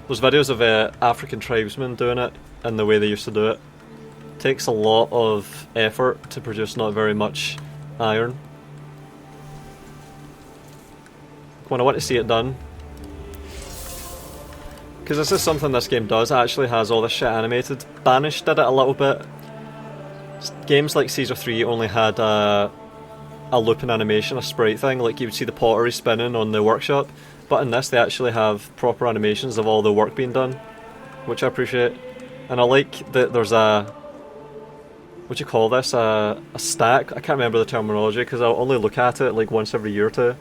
S1: There's videos of African tribesmen doing it and the way they used to do it. Takes a lot of effort to produce not very much iron. When I want to see it done. Because this is something this game does, it actually has all this shit animated. Banished did it a little bit. Games like Caesar 3 only had a looping animation, a sprite thing, like you would see the pottery spinning on the workshop. But in this they actually have proper animations of all the work being done, which I appreciate. And I like that there's a what do you call this? A stack? I can't remember the terminology because I'll only look at it like once every year or two.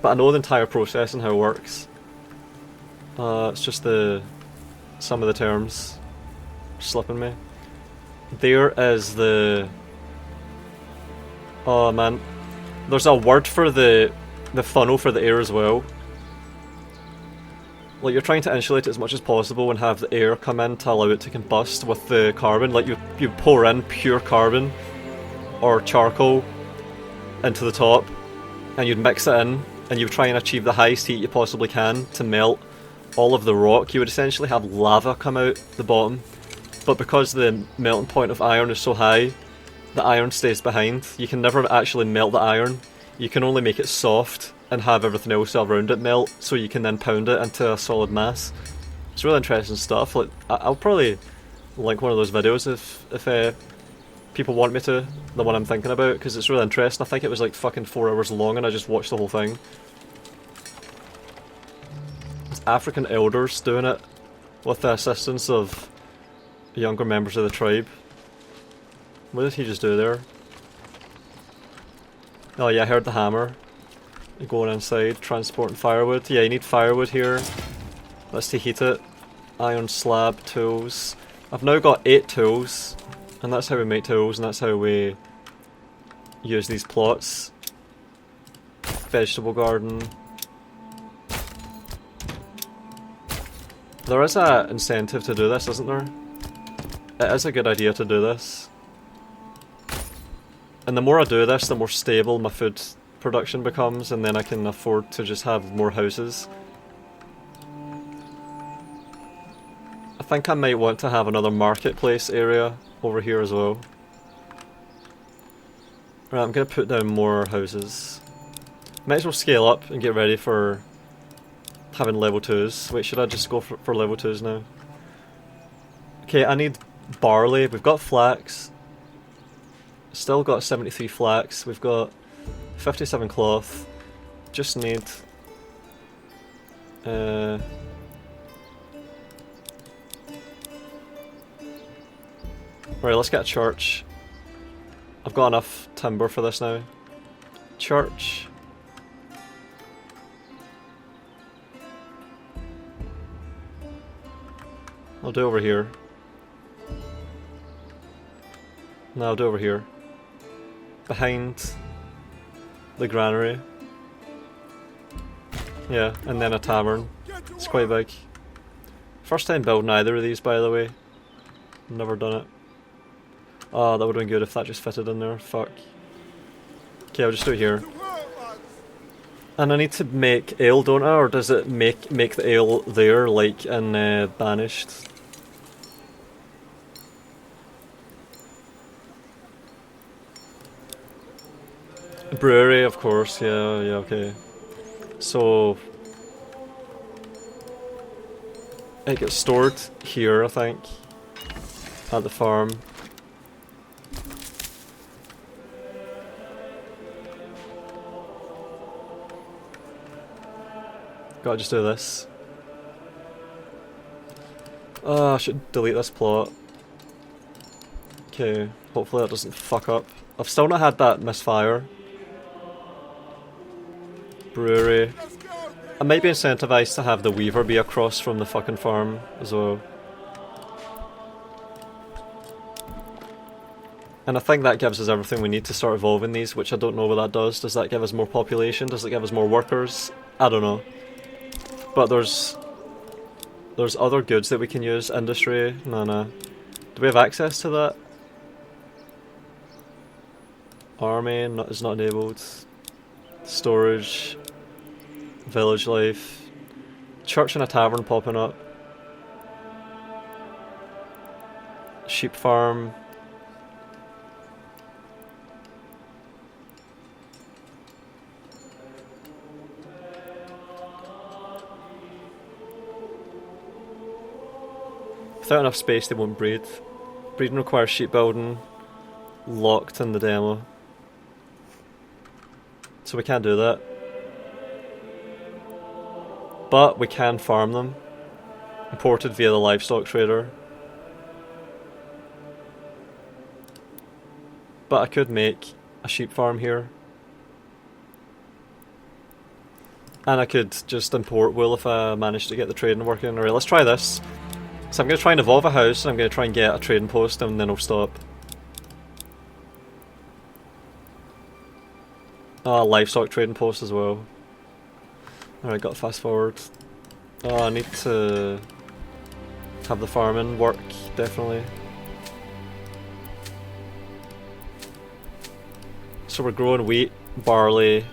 S1: But I know the entire process and how it works. It's just some of the terms slipping me. There is the... Oh man. There's a word for the funnel for the air as well. Like, you're trying to insulate it as much as possible and have the air come in to allow it to combust with the carbon. Like, you pour in pure carbon or charcoal into the top, and you'd mix it in, and you try and achieve the highest heat you possibly can to melt all of the rock. You would essentially have lava come out the bottom, but because the melting point of iron is so high, the iron stays behind. You can never actually melt the iron. You can only make it soft and have everything else around it melt, so you can then pound it into a solid mass. It's really interesting stuff. Like, I'll probably link one of those videos if people want me to, the one I'm thinking about, because it's really interesting. I think it was like fucking 4 hours long and I just watched the whole thing. It's African elders doing it with the assistance of younger members of the tribe. What did he just do there? Oh yeah, I heard the hammer. Going inside, transporting firewood. Yeah, you need firewood here. Let's heat it. Iron slab, tools. I've now got 8 tools, and that's how we make tools, and that's how we use these plots. Vegetable garden. There is an incentive to do this, isn't there? It is a good idea to do this. And the more I do this, the more stable my food production becomes, and then I can afford to just have more houses. I think I might want to have another marketplace area over here as well. Right, I'm gonna put down more houses. Might as well scale up and get ready for having level 2s. Wait, should I just go for level 2s now? Okay, I need barley. We've got flax. Still got 73 flax. We've got 57 cloth. Just need... Right, let's get a church. I've got enough timber for this now. Church. I'll do over here. No, I'll do over here. Behind the granary. Yeah, and then a tavern. It's quite big. First time building either of these, by the way. Never done it. Oh, that would have been good if that just fitted in there. Fuck. Okay, I'll just do it here. And I need to make ale, don't I? Or does it make the ale there, like in Banished? Brewery, of course. Yeah, okay. So it gets stored here, I think, at the farm. Gotta just do this. Oh, I should delete this plot. Okay, hopefully that doesn't fuck up. I've still not had that misfire. Brewery. I might be incentivized to have the weaver be across from the fucking farm as well. And I think that gives us everything we need to start evolving these, which I don't know what that does. Does that give us more population? Does it give us more workers? I don't know. But there's other goods that we can use. Industry? No. Do we have access to that? Army is not enabled. Storage. Village life. Church and a tavern popping up. Sheep farm. Without enough space they won't breed. Breeding requires sheep building. Locked in the demo. So we can't do that. But we can farm them. Imported via the livestock trader. But I could make a sheep farm here. And I could just import wool if I managed to get the trading working. Alright, let's try this. So I'm going to try and evolve a house, and I'm going to try and get a trading post, and then I'll stop. Oh, livestock trading post as well. Alright, got to fast forward. Oh, I need to have the farming work, definitely. So we're growing wheat, barley,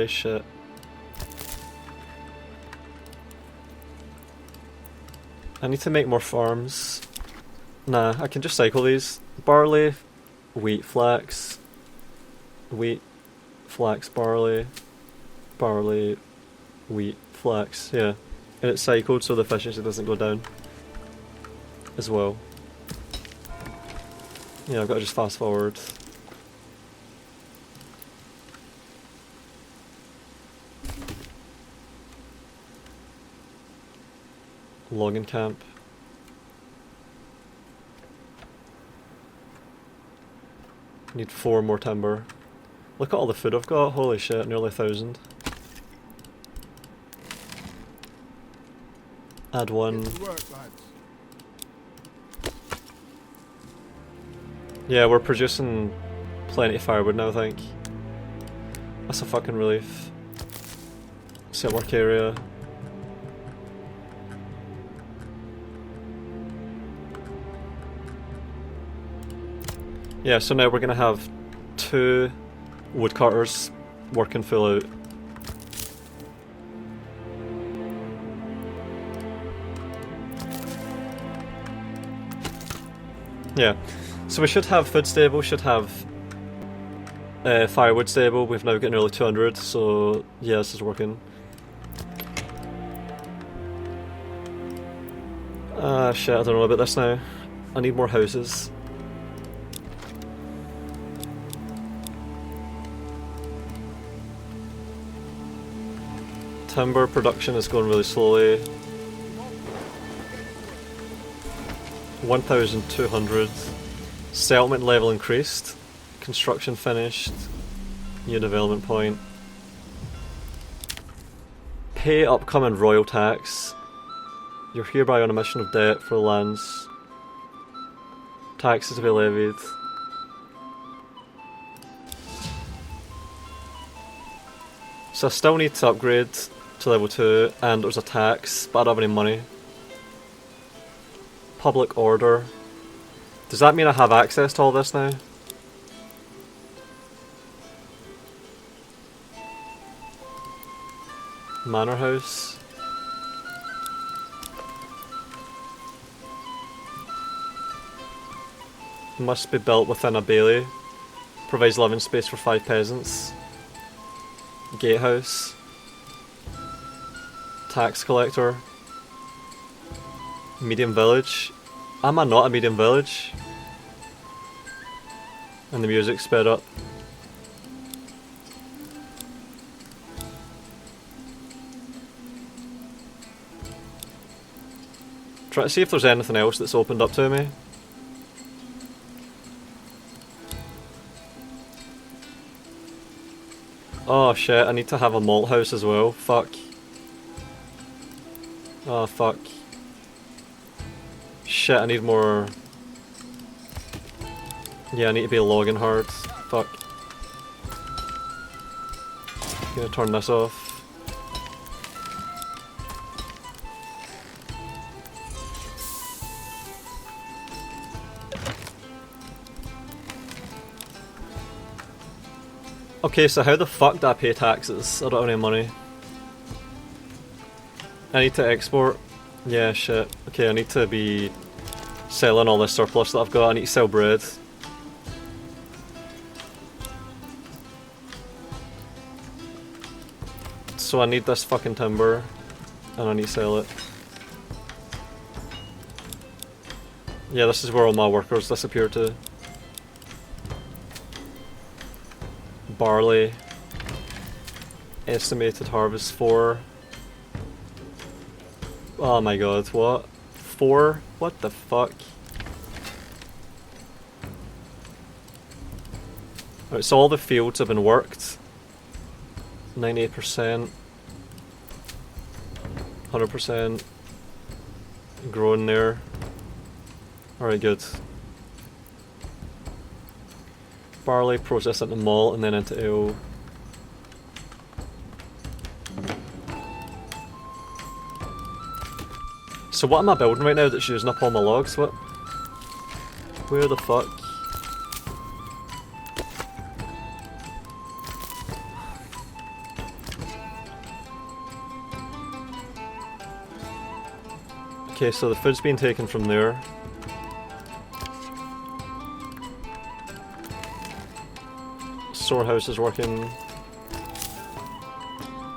S1: shit. I need to make more farms. Nah, I can just cycle these. Barley, wheat, flax, wheat, flax, barley, barley, wheat, flax, yeah. And it's cycled so the efficiency doesn't go down as well. Yeah, I've got to just fast forward. Logging camp. Need 4 more timber. Look at all the food I've got, holy shit, nearly 1,000. Add 1.
S2: Get to work, lads.
S1: Yeah, we're producing plenty of firewood now, I think. That's a fucking relief. Set work area. Yeah, so now we're gonna have 2 woodcutters working full out. Yeah, so we should have food stable, should have firewood stable. We've now got nearly 200, so yeah, this is working. Shit, I don't know about this now. I need more houses. Timber production is going really slowly. 1,200. Settlement level increased. Construction finished. New development point. Pay upcoming royal tax. You're hereby on a mission of debt for the lands. Taxes to be levied. So I still need to upgrade to level 2, and there's a tax, but I don't have any money. Public order. Does that mean I have access to all this now? Manor house. Must be built within a bailey. Provides living space for 5 peasants. Gatehouse. Tax collector. Medium village. Am I not a medium village? And the music sped up. Try to see if there's anything else that's opened up to me. Oh shit, I need to have a malt house as well. Fuck. Oh fuck. Shit, I need more... Yeah, I need to be logging hard. Fuck. Gonna turn this off. Okay, so how the fuck do I pay taxes? I don't have any money. I need to export. Yeah, shit. Okay, I need to be selling all this surplus that I've got. I need to sell bread. So I need this fucking timber, and I need to sell it. Yeah, this is where all my workers disappear to. Barley. Estimated harvest 4. Oh my god, what? 4? What the fuck? Right, so all the fields have been worked. 98%. 100%. Growing there. Alright, good. Barley, process into malt and then into ale. So what am I building right now that's using up all my logs? What? Where the fuck? Okay, so the food's being taken from there. Storehouse is working.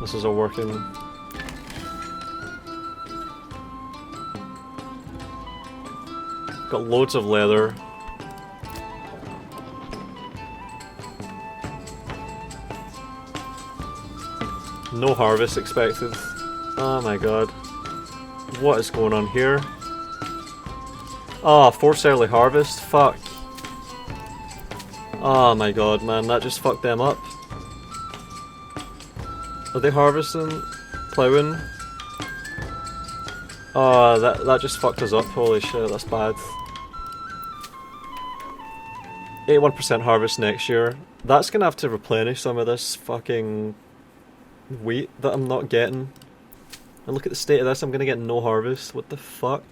S1: This is all working. Got loads of leather. No harvest expected. Oh my god. What is going on here? Ah, forced early harvest? Fuck. Oh my god, man, that just fucked them up. Are they harvesting? Ploughing? Oh, that just fucked us up, holy shit, that's bad. 81% harvest next year. That's gonna have to replenish some of this fucking wheat that I'm not getting. And look at the state of this, I'm gonna get no harvest. What the fuck?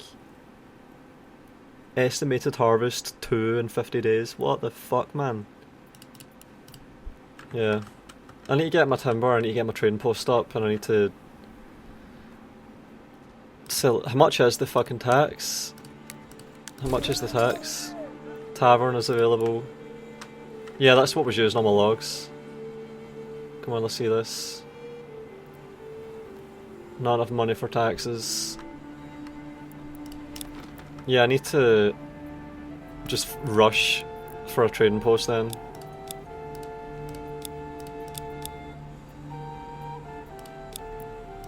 S1: Estimated harvest 2 in 50 days. What the fuck, man? Yeah. I need to get my timber, I need to get my trading post up, and I need to sell. How much is the fucking tax? How much is the tax? Tavern is available. Yeah, that's what was using on my logs. Come on, let's see this. Not enough money for taxes. Yeah, I need to just rush for a trading post then.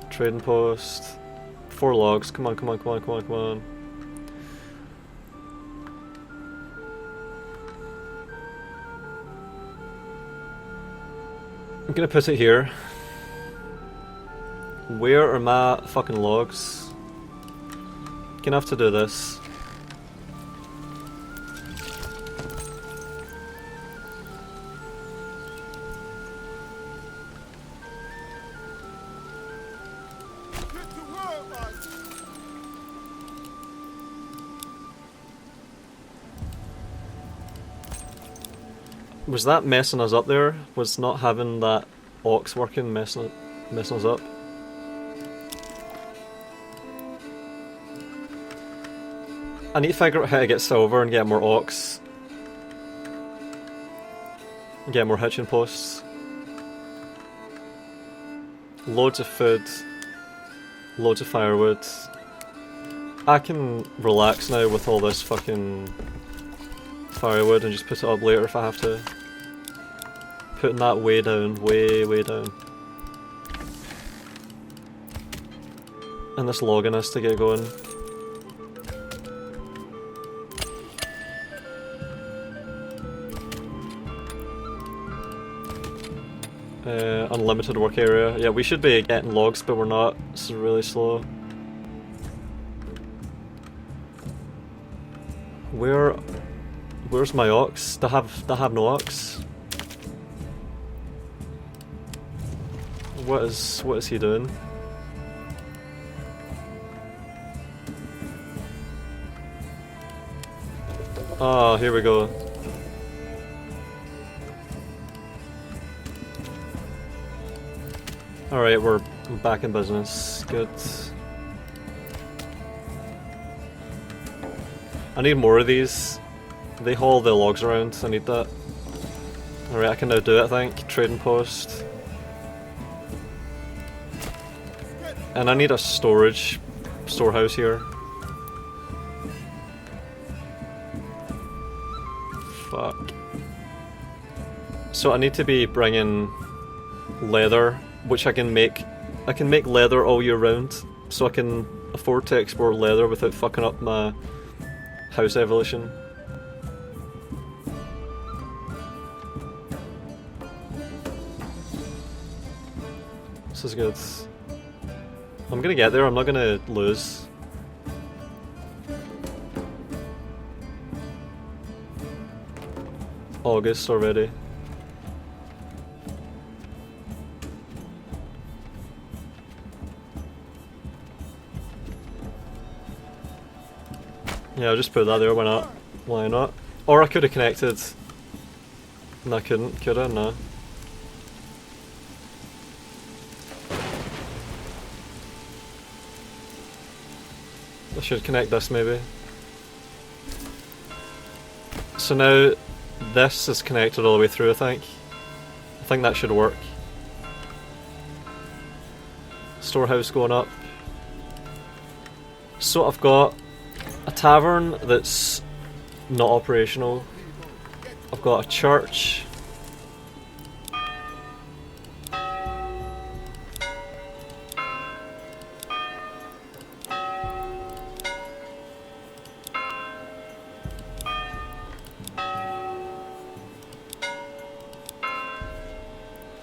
S1: Trading post. 4 logs. Come on, come on, come on, come on, come on. I'm gonna put it here. Where are my fucking logs? Gonna have to do this. Was that messing us up there? Was not having that ox working messing us up? I need to figure out how to get silver and get more ox. And get more hitching posts. Loads of food. Loads of firewood. I can relax now with all this fucking firewood and just put it up later if I have to. Putting that way down, way down. And this logging has to get going. Unlimited work area. Yeah, we should be getting logs, but we're not. This is really slow. Where's my ox? They have no ox. What is he doing? Oh, here we go. Alright, we're back in business. Good. I need more of these. They haul the logs around, I need that. Alright, I can now do it, I think. Trading post. And I need a storehouse here. Fuck. So I need to be bringing leather, which I can make leather all year round, so I can afford to export leather without fucking up my house evolution. This is good. I'm gonna get there, I'm not gonna lose. August already. Yeah, I'll just put that there, why not? Why not? Or I could have connected. No, I couldn't. Could I? No. I should connect this maybe. So now this is connected all the way through, I think. I think that should work. Storehouse going up. So I've got a tavern that's not operational. I've got a church.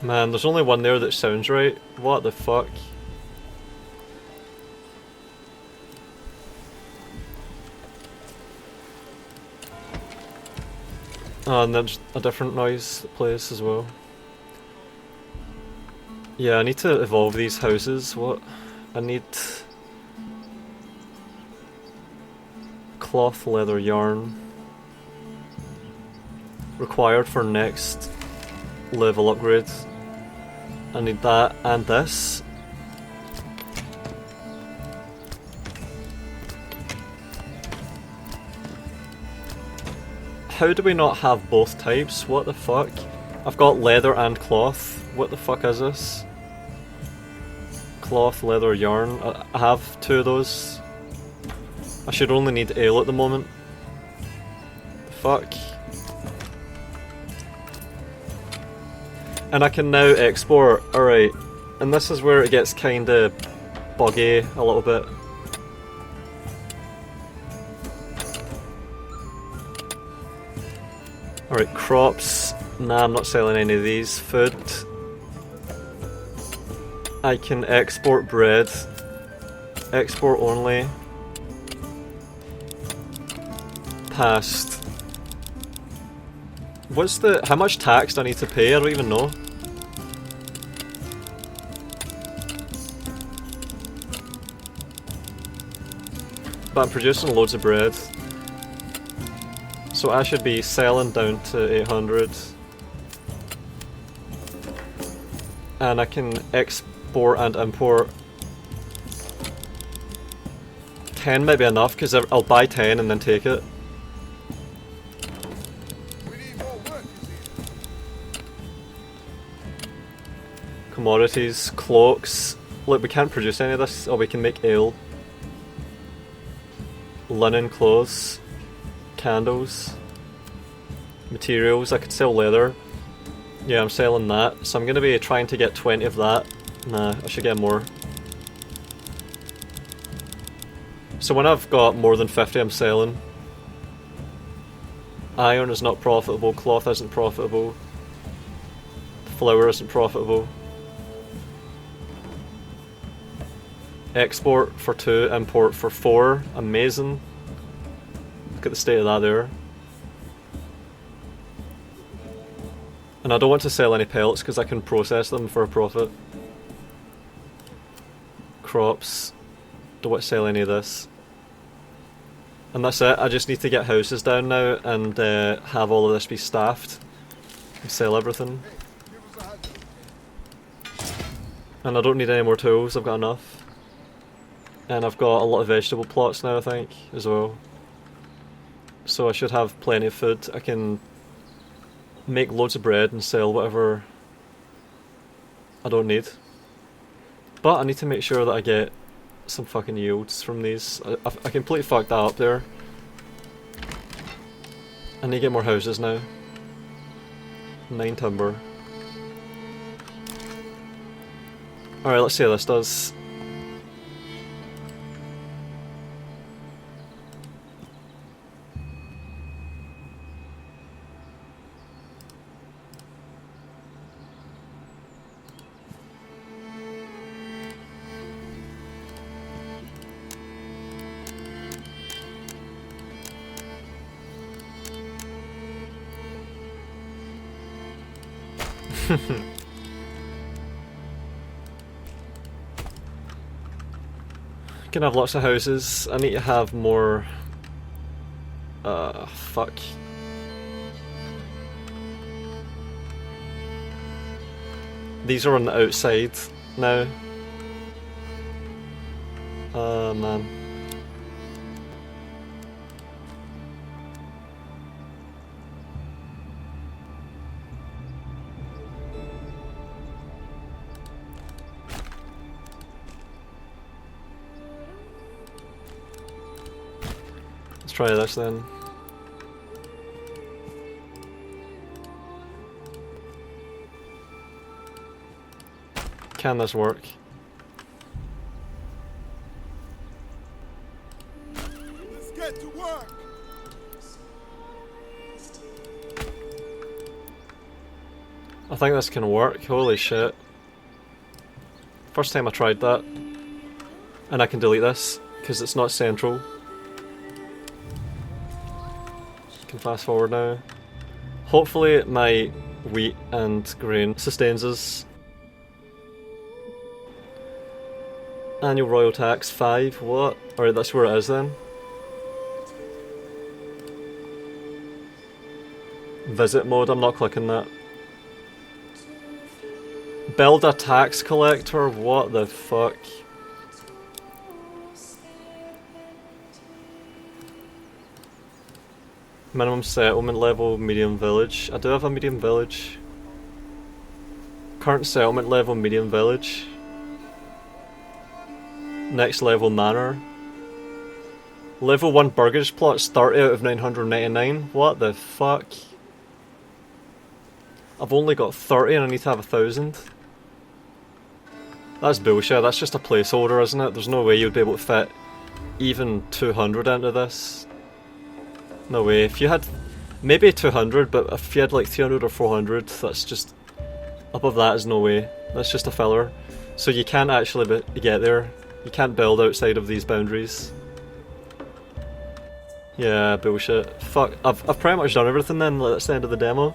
S1: Man, there's only one there that sounds right. What the fuck? Oh, and there's a different noise that plays as well. Yeah, I need to evolve these houses. What? I need cloth, leather, yarn. Required for next level upgrade. I need that and this. How do we not have both types? What the fuck? I've got leather and cloth. What the fuck is this? Cloth, leather, yarn. I have two of those. I should only need ale at the moment. Fuck. And I can now export. Alright. And this is where it gets kinda buggy a little bit. Alright, crops. Nah, I'm not selling any of these. Food. I can export bread. Export only. Past. What's the... how much tax do I need to pay? I don't even know. But I'm producing loads of bread. So I should be selling down to 800. And I can export and import. 10 might be enough, because I'll buy 10 and then take it.
S2: We need more workers here.
S1: Commodities, cloaks. Look, we can't produce any of this. Oh, we can make ale. Linen clothes. Candles. Materials. I could sell leather. Yeah, I'm selling that. So I'm going to be trying to get 20 of that. Nah, I should get more. So when I've got more than 50, I'm selling. Iron is not profitable. Cloth isn't profitable. Flour isn't profitable. Export for 2, import for 4. Amazing. Look at the state of that there. And I don't want to sell any pellets because I can process them for a profit. Crops. Don't want to sell any of this. And that's it. I just need to get houses down now and have all of this be staffed. And sell everything.
S2: Hey, give us a hand.
S1: And I don't need any more tools, I've got enough. And I've got a lot of vegetable plots now, I think, as well. So I should have plenty of food. I can make loads of bread and sell whatever I don't need. But I need to make sure that I get some fucking yields from these. I completely fucked that up there. I need to get more houses now. 9 timber. Alright, let's see how this does. Can have lots of houses. I need to have more. Fuck. These are on the outside now. Man. Let's try this then. Can this work?
S2: Let's get to work.
S1: I think this can work. Holy shit. First time I tried that. And I can delete this, because it's not central. Can fast forward now. Hopefully my wheat and grain sustains us. Annual royal tax 5, what? Alright, that's where it is then. Visit mode, I'm not clicking that. Build a tax collector, what the fuck? Minimum settlement level, medium village. I do have a medium village. Current settlement level, medium village. Next level, Manor. Level 1 burgage plots, 30 out of 999. What the fuck? I've only got 30 and I need to have 1,000. That's bullshit, that's just a placeholder, isn't it? There's no way you'd be able to fit even 200 into this. No way. If you had maybe 200, but if you had like 300 or 400, that's just... above that is no way. That's just a filler. So you can't actually get there. You can't build outside of these boundaries. Yeah, bullshit. Fuck, I've pretty much done everything then, like that's the end of the demo.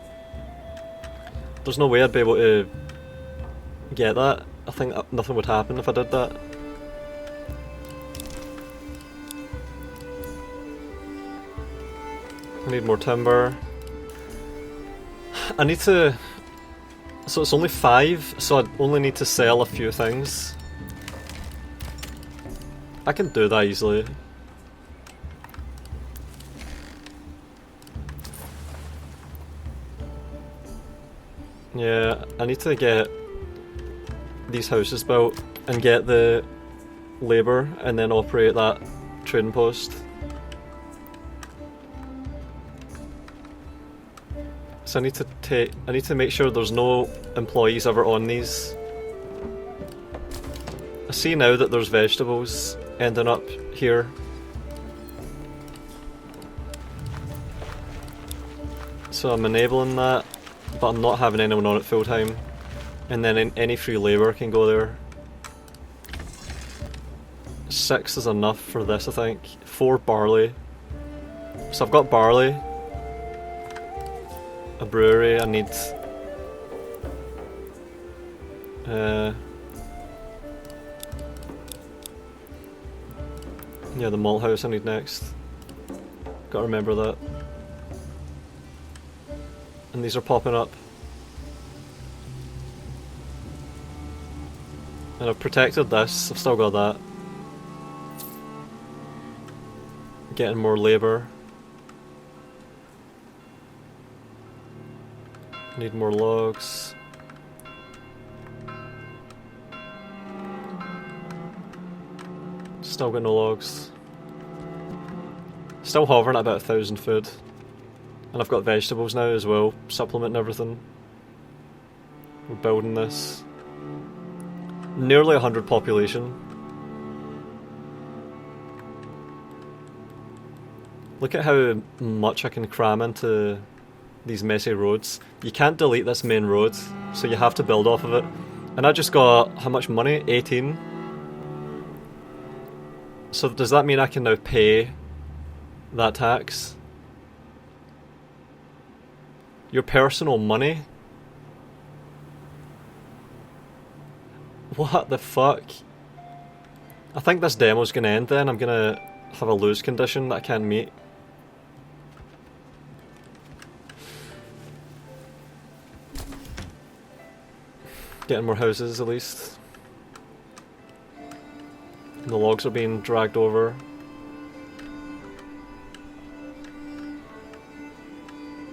S1: There's no way I'd be able to get that. I think nothing would happen if I did that. I need more timber. I need to... So it's only 5, so I only need to sell a few things. I can do that easily. Yeah, I need to get these houses built and get the labour and then operate that trading post. So I need to make sure there's no employees ever on these. I see now that there's vegetables ending up here. So I'm enabling that, but I'm not having anyone on it full time. And then any free labour can go there. 6 is enough for this, I think. 4 barley. So I've got barley. A brewery, I need... yeah, the malt house I need next. Gotta remember that. And these are popping up. And I've protected this, I've still got that. Getting more labour. Need more logs. Still got no logs. Still hovering at about 1,000 food. And I've got vegetables now as well, supplementing everything. We're building this. Nearly 100 population. Look at how much I can cram into these messy roads. You can't delete this main road, so you have to build off of it. And I just got, how much money? 18. So does that mean I can now pay that tax? Your personal money? What the fuck? I think this demo's gonna end then. I'm gonna have a lose condition that I can't meet. Getting more houses at least. The logs are being dragged over.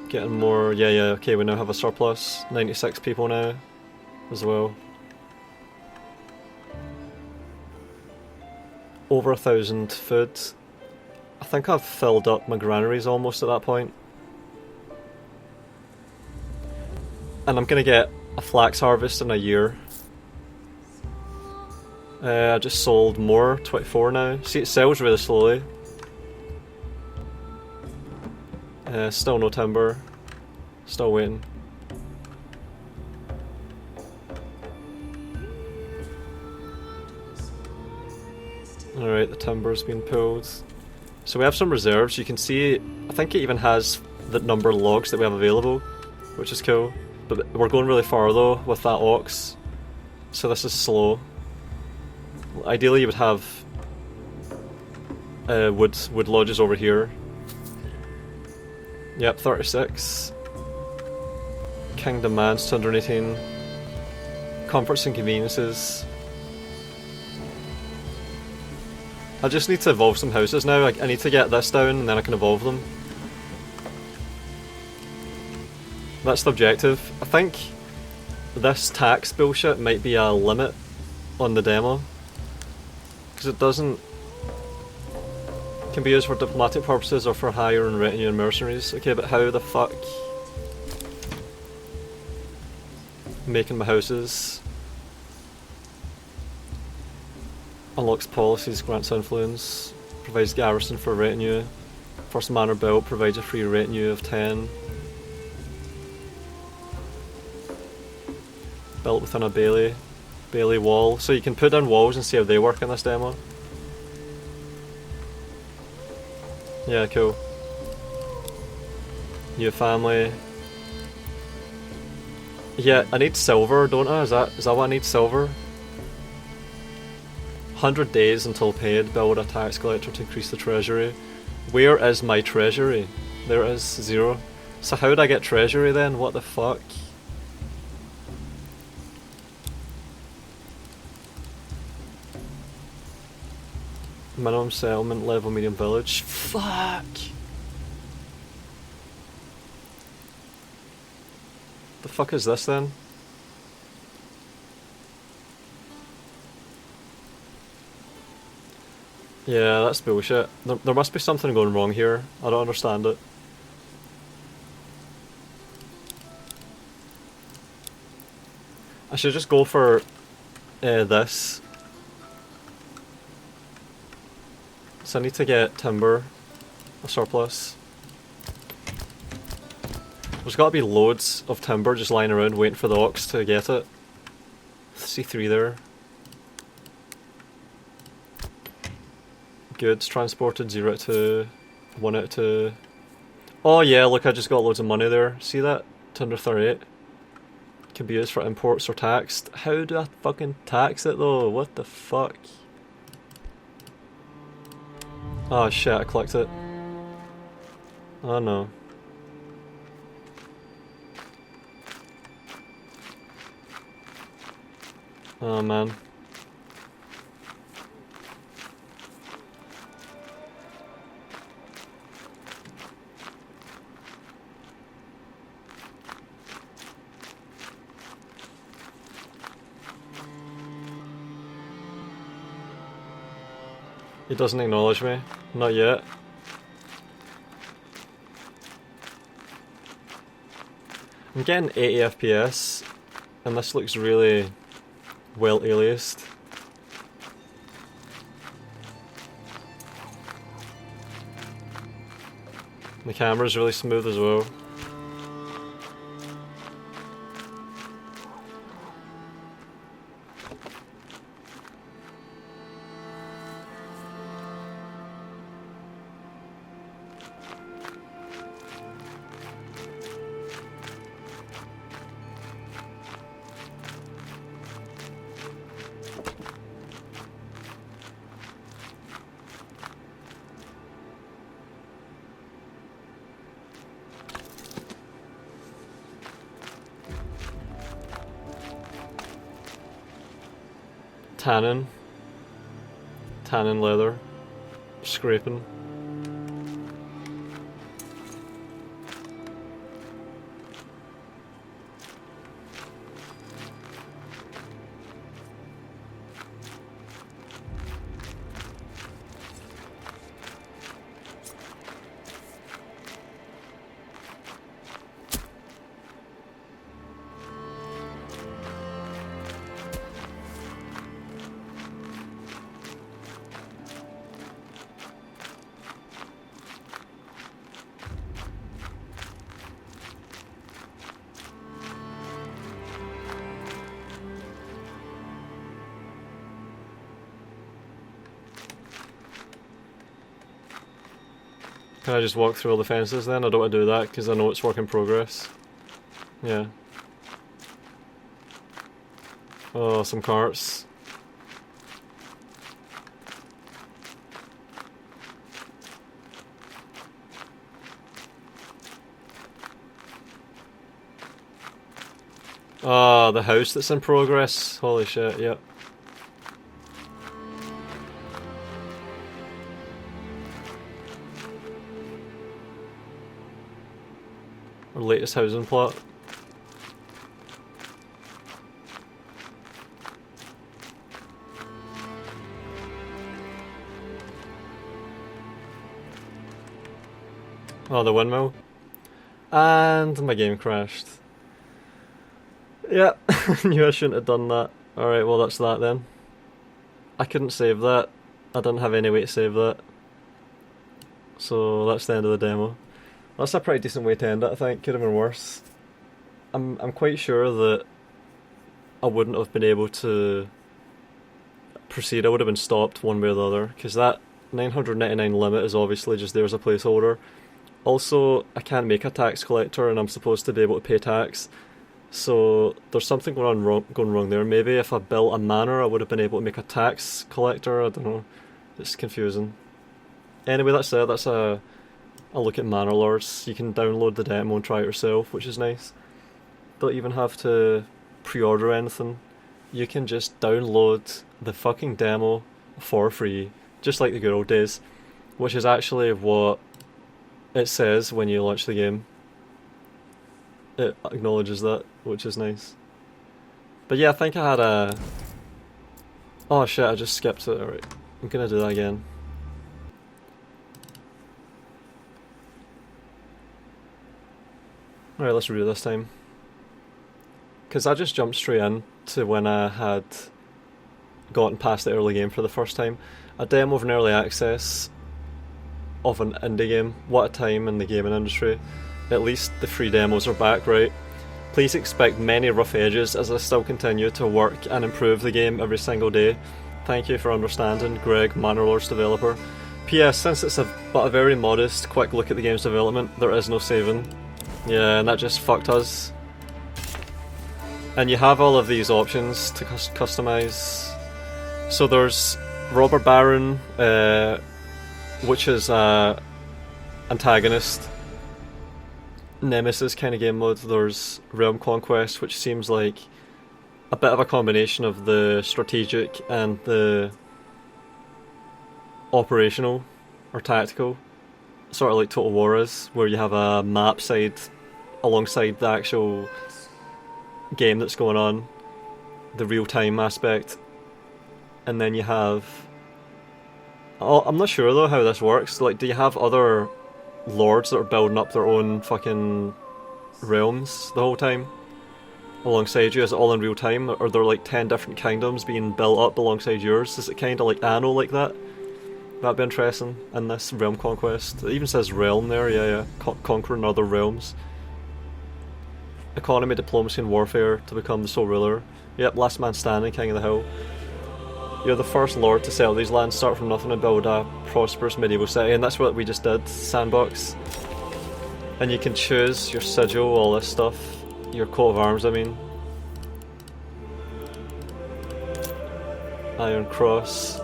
S1: Getting more, yeah, okay, we now have a surplus. 96 people now, as well. Over 1,000 food. I think I've filled up my granaries almost at that point. And I'm gonna get a flax harvest in a year. I just sold more, 24 now. See, it sells really slowly. Still no timber. Still waiting. Alright, the timber's been pulled. So we have some reserves. You can see, I think it even has the number of logs that we have available, which is cool. But we're going really far though with that ox, so this is slow. Ideally you would have wood lodges over here. Yep, 36. King demands 218. Comforts and conveniences. I just need to evolve some houses now. I need to get this down and then I can evolve them. That's the objective. I think this tax bullshit might be a limit on the demo. Because it doesn't... It can be used for diplomatic purposes or for hire and retinue and mercenaries. Okay, but how the fuck... Making my houses... Unlocks policies, grants influence, provides garrison for retinue. First manor built provides a free retinue of 10. Built within a bailey wall. So you can put in walls and see how they work in this demo. Yeah, cool. New family. Yeah, I need silver, don't I? Is that what I need? Silver? 100 days until paid. Build a tax collector to increase the treasury. Where is my treasury? There is 0. So how would I get treasury then? What the fuck? Minimum settlement level, medium village. Fuck! The fuck is this then? Yeah, that's bullshit. There must be something going wrong here. I don't understand it. I should just go for this. So I need to get timber, a surplus. There's gotta be loads of timber just lying around waiting for the ox to get it. See 3 there. Goods transported 0 out of 2, 1 out of 2. Oh yeah, look, I just got loads of money there. See that? 238. Can be used for imports or taxed. How do I fucking tax it though? What the fuck? Oh shit, I clicked it. Oh no. Oh man. He doesn't acknowledge me. Not yet. I'm getting 80 FPS, and this looks really well aliased. The camera's really smooth as well. Tannin leather, scraping. Can I just walk through all the fences then? I don't want to do that because I know it's work in progress. Yeah. Oh, some carts. Ah, the house that's in progress. Holy shit, yep. Our latest housing plot. Oh, the windmill. And my game crashed. Yeah, knew I shouldn't have done that. Alright, well that's that then. I couldn't save that. I didn't have any way to save that. So that's the end of the demo. That's a pretty decent way to end it, I think. Could have been worse. I'm quite sure that I wouldn't have been able to proceed. I would have been stopped one way or the other, because that 999 limit is obviously just there as a placeholder. Also, I can't make a tax collector and I'm supposed to be able to pay tax. So there's something going wrong there. Maybe if I built a manor I would have been able to make a tax collector. I don't know. It's confusing. Anyway, that's it. That's a look at Manor Lords. You can download the demo and try it yourself, which is nice. Don't even have to pre-order anything. You can just download the fucking demo for free, just like the good old days, which is actually what it says when you launch the game. It acknowledges that, which is nice. But yeah, I think I had a... Oh shit, I just skipped it. Alright, I'm gonna do that again. Alright, let's redo this time. Because I just jumped straight in to when I had gotten past the early game for the first time. A demo of an early access of an indie game. What a time in the gaming industry. At least the free demos are back, right? Please expect many rough edges as I still continue to work and improve the game every single day. Thank you for understanding, Greg, Manor Lords developer. P.S. Since it's but a very modest, quick look at the game's development, there is no saving. Yeah, and that just fucked us. And you have all of these options to customize. So there's Robber Baron, which is antagonist, nemesis kind of game mode. There's Realm Conquest, which seems like a bit of a combination of the strategic and the operational or tactical, sort of like Total War is, where you have a map side alongside the actual game that's going on, the real-time aspect. And then you have... Oh, I'm not sure though how this works. Like, do you have other lords that are building up their own fucking realms the whole time alongside you? Is it all in real time? Or are there like 10 different kingdoms being built up alongside yours? Is it kind of like Anno like that? That'd be interesting in this Realm Conquest. It even says realm there, yeah. Conquering other realms. Economy, diplomacy and warfare to become the sole ruler. Yep, last man standing, king of the hill. You're the first lord to settle these lands, start from nothing and build a prosperous medieval city, and that's what we just did, sandbox. And you can choose your sigil, all this stuff, your coat of arms I mean. Iron Cross.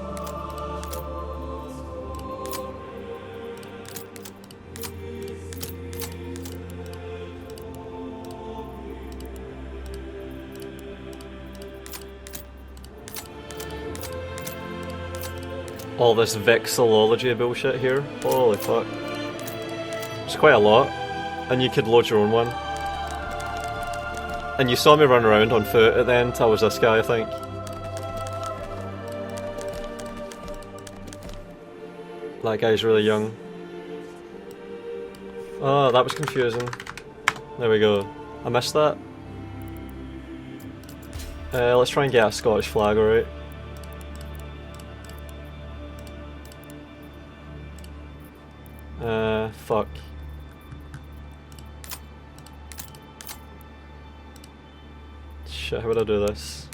S1: all this vexillology bullshit here. Holy fuck. It's quite a lot. And you could load your own one. And you saw me run around on foot at the end. I was this guy, I think. That guy's really young. Oh, that was confusing. There we go. I missed that. Let's try and get a Scottish flag, alright. Fuck. Shit, how would I do this?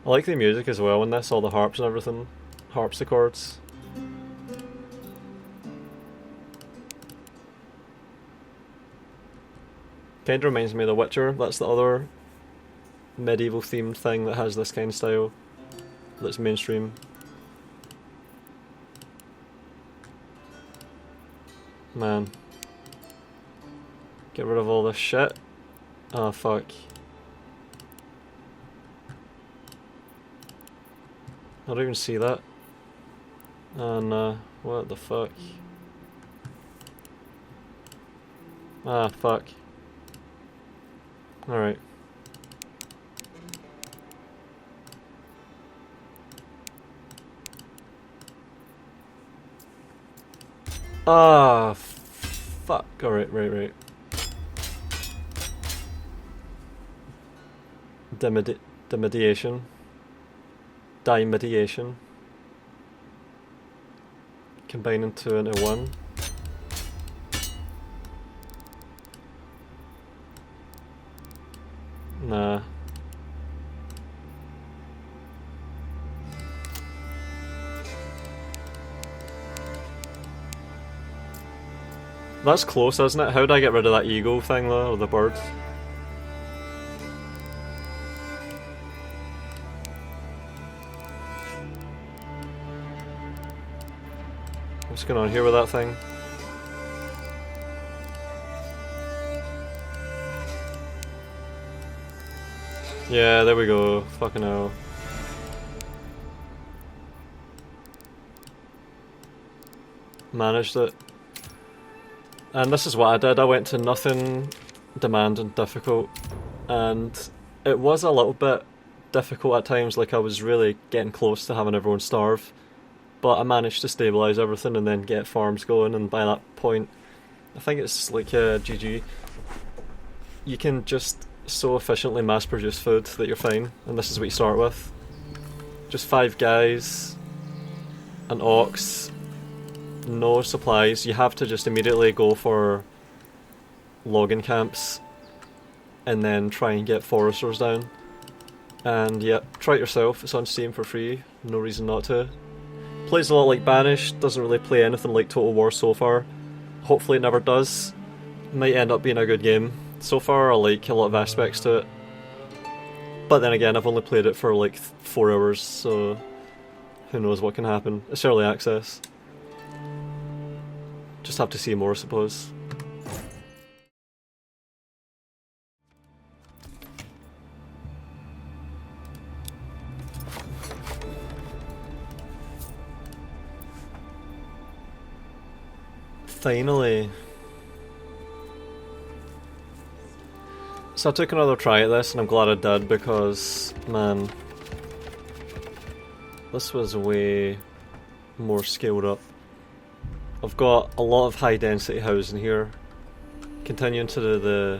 S1: I like the music as well in this, all the harps and everything. Harpsichords. Kinda reminds me of The Witcher. That's the other medieval themed thing that has this kind of style. That's mainstream. Man. Get rid of all this shit. Oh fuck. I don't even see that. And what the fuck? Ah, fuck. Alright. Ah, fuck. Alright, right. Demediation. Dimediation. Combining two into one. Nah. That's close, isn't it? How do I get rid of that eagle thing though, or the birds? What's going on here with that thing? Yeah, there we go. Fucking hell. Managed it. And this is what I did. I went to nothing, demand and difficult. And it was a little bit difficult at times, like I was really getting close to having everyone starve. But I managed to stabilise everything and then get farms going, and by that point, I think it's like GG. You can just so efficiently mass produce food that you're fine, and this is what you start with. Just 5 guys, an ox, no supplies. You have to just immediately go for logging camps and then try and get foresters down. And yeah, try it yourself, it's on Steam for free, no reason not to. Plays a lot like Banished, doesn't really play anything like Total War so far. Hopefully it never does. Might end up being a good game. So far I like a lot of aspects to it. But then again, I've only played it for like 4 hours, so who knows what can happen. It's early access. Just have to see more, I suppose. Finally. So I took another try at this and I'm glad I did because, man, this was way more scaled up. I've got a lot of high density housing here, continuing to do the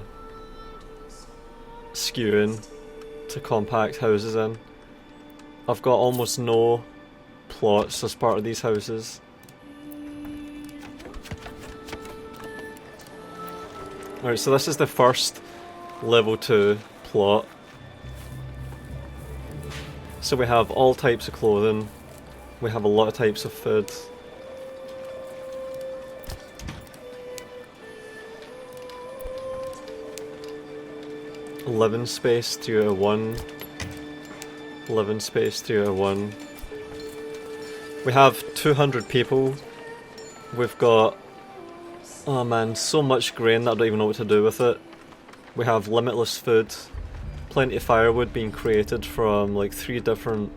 S1: skewing to compact houses in. I've got almost no plots as part of these houses. Alright, so this is the first level 2 plot. So we have all types of clothing, we have a lot of types of food. Living space 3 out of 1. Living space 3 out of 1. We have 200 people We've got, oh man, so much grain that I don't even know what to do with it. We have limitless food, plenty of firewood being created from like 3 different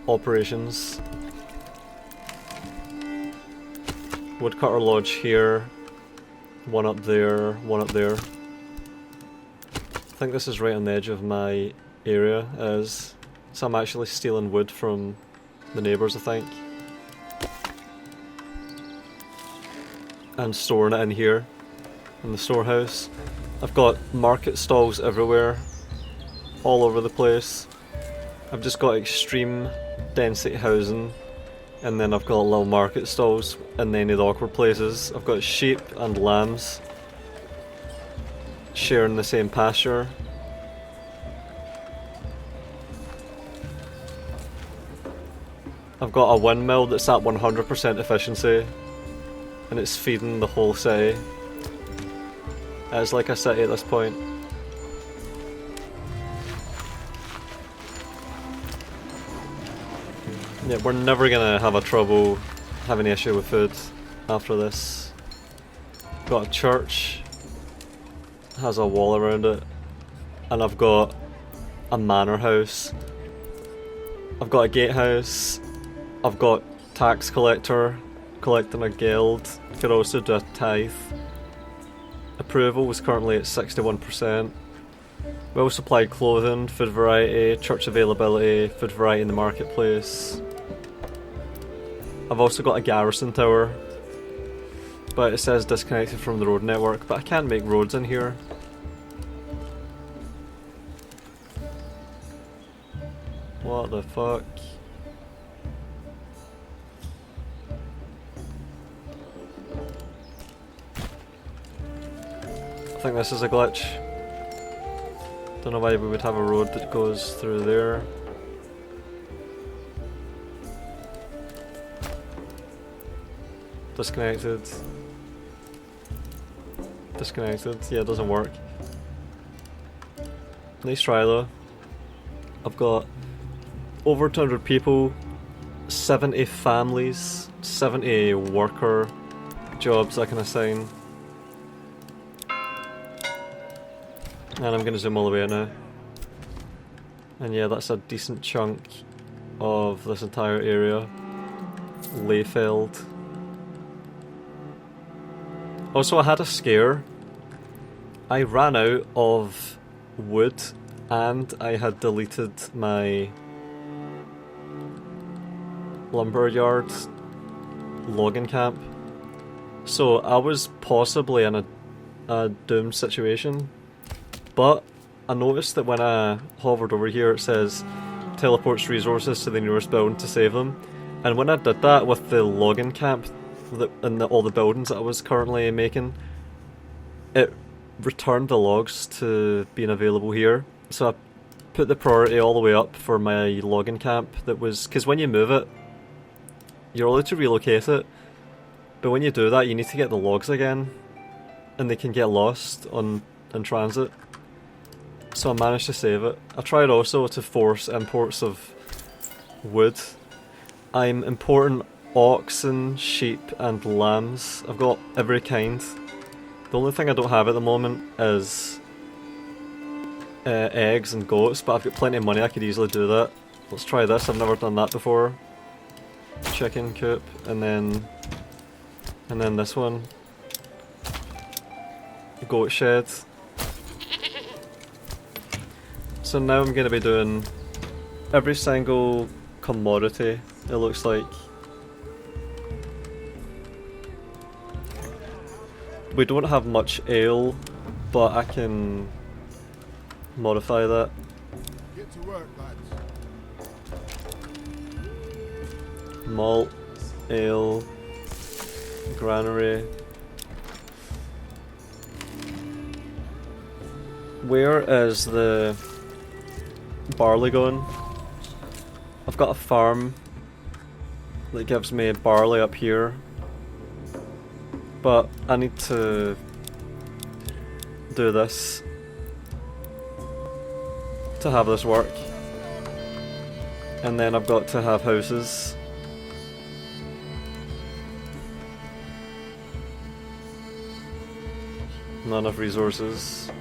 S1: operations. Woodcutter lodge here, one up there, one up there. I think this is right on the edge of my area, so I'm actually stealing wood from the neighbours, I think, and storing it in here in the storehouse. I've got market stalls everywhere, all over the place. I've just got extreme density housing, and then I've got little market stalls in any of the awkward places. I've got sheep and lambs sharing the same pasture. I've got a windmill that's at 100% efficiency, and it's feeding the whole city. It's like a city at this point. Yeah, we're never gonna have any issue with food after this. Got a church, has a wall around it, and I've got a manor house. I've got a gatehouse. I've got tax collector collecting a guild. Could also do a tithe. Approval was currently at 61%. Well supplied clothing, food variety, church availability, food variety in the marketplace. I've also got a garrison tower, but it says disconnected from the road network, but I can't make roads in here. What the fuck? I think this is a glitch. Don't know why we would have a road that goes through there. Disconnected. Disconnected. Yeah, it doesn't work. Nice try though. I've got over 200 people, 70 families, 70 worker jobs I can assign. And I'm going to zoom all the way out now. And yeah, that's a decent chunk of this entire area. Layfeld. Also, I had a scare. I ran out of wood and I had deleted my lumberyard logging camp. So I was possibly in a doomed situation. But I noticed that when I hovered over here it says teleports resources to the nearest building to save them, and when I did that with the logging camp and all the buildings that I was currently making, it returned the logs to being available here. So I put the priority all the way up for my logging camp, that was, because when you move it you're allowed to relocate it, but when you do that you need to get the logs again and they can get lost in transit. So I managed to save it. I tried also to force imports of wood. I'm importing oxen, sheep and lambs. I've got every kind. The only thing I don't have at the moment is eggs and goats, but I've got plenty of money, I could easily do that. Let's try this, I've never done that before. Chicken coop, and then this one. Goat shed. So now I'm going to be doing every single commodity, it looks like. We don't have much ale, but I can modify that.
S2: Get to work, lads.
S1: Malt, ale, granary. Where is the barley going? I've got a farm that gives me barley up here, but I need to do this to have this work, and then I've got to have houses. Not enough resources.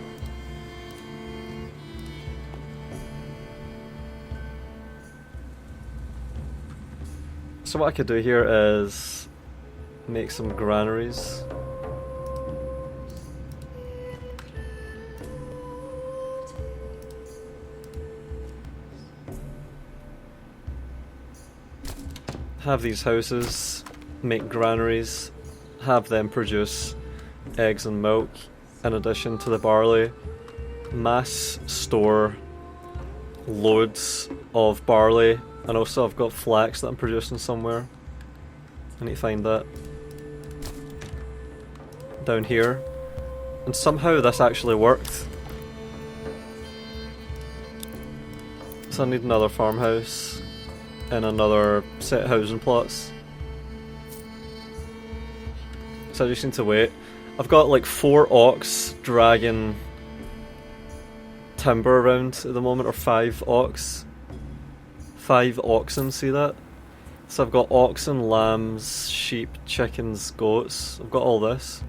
S1: So what I could do here is make some granaries. Have these houses, make granaries, have them produce eggs and milk in addition to the barley, mass store loads of barley, and also I've got flax that I'm producing somewhere. I need to find that. Down here. And somehow this actually worked. So I need another farmhouse and another set of housing plots. So I just need to wait. I've got like 4 ox dragging timber around at the moment, or 5 ox. 5 oxen, see that? So I've got oxen, lambs, sheep, chickens, goats. I've got all this.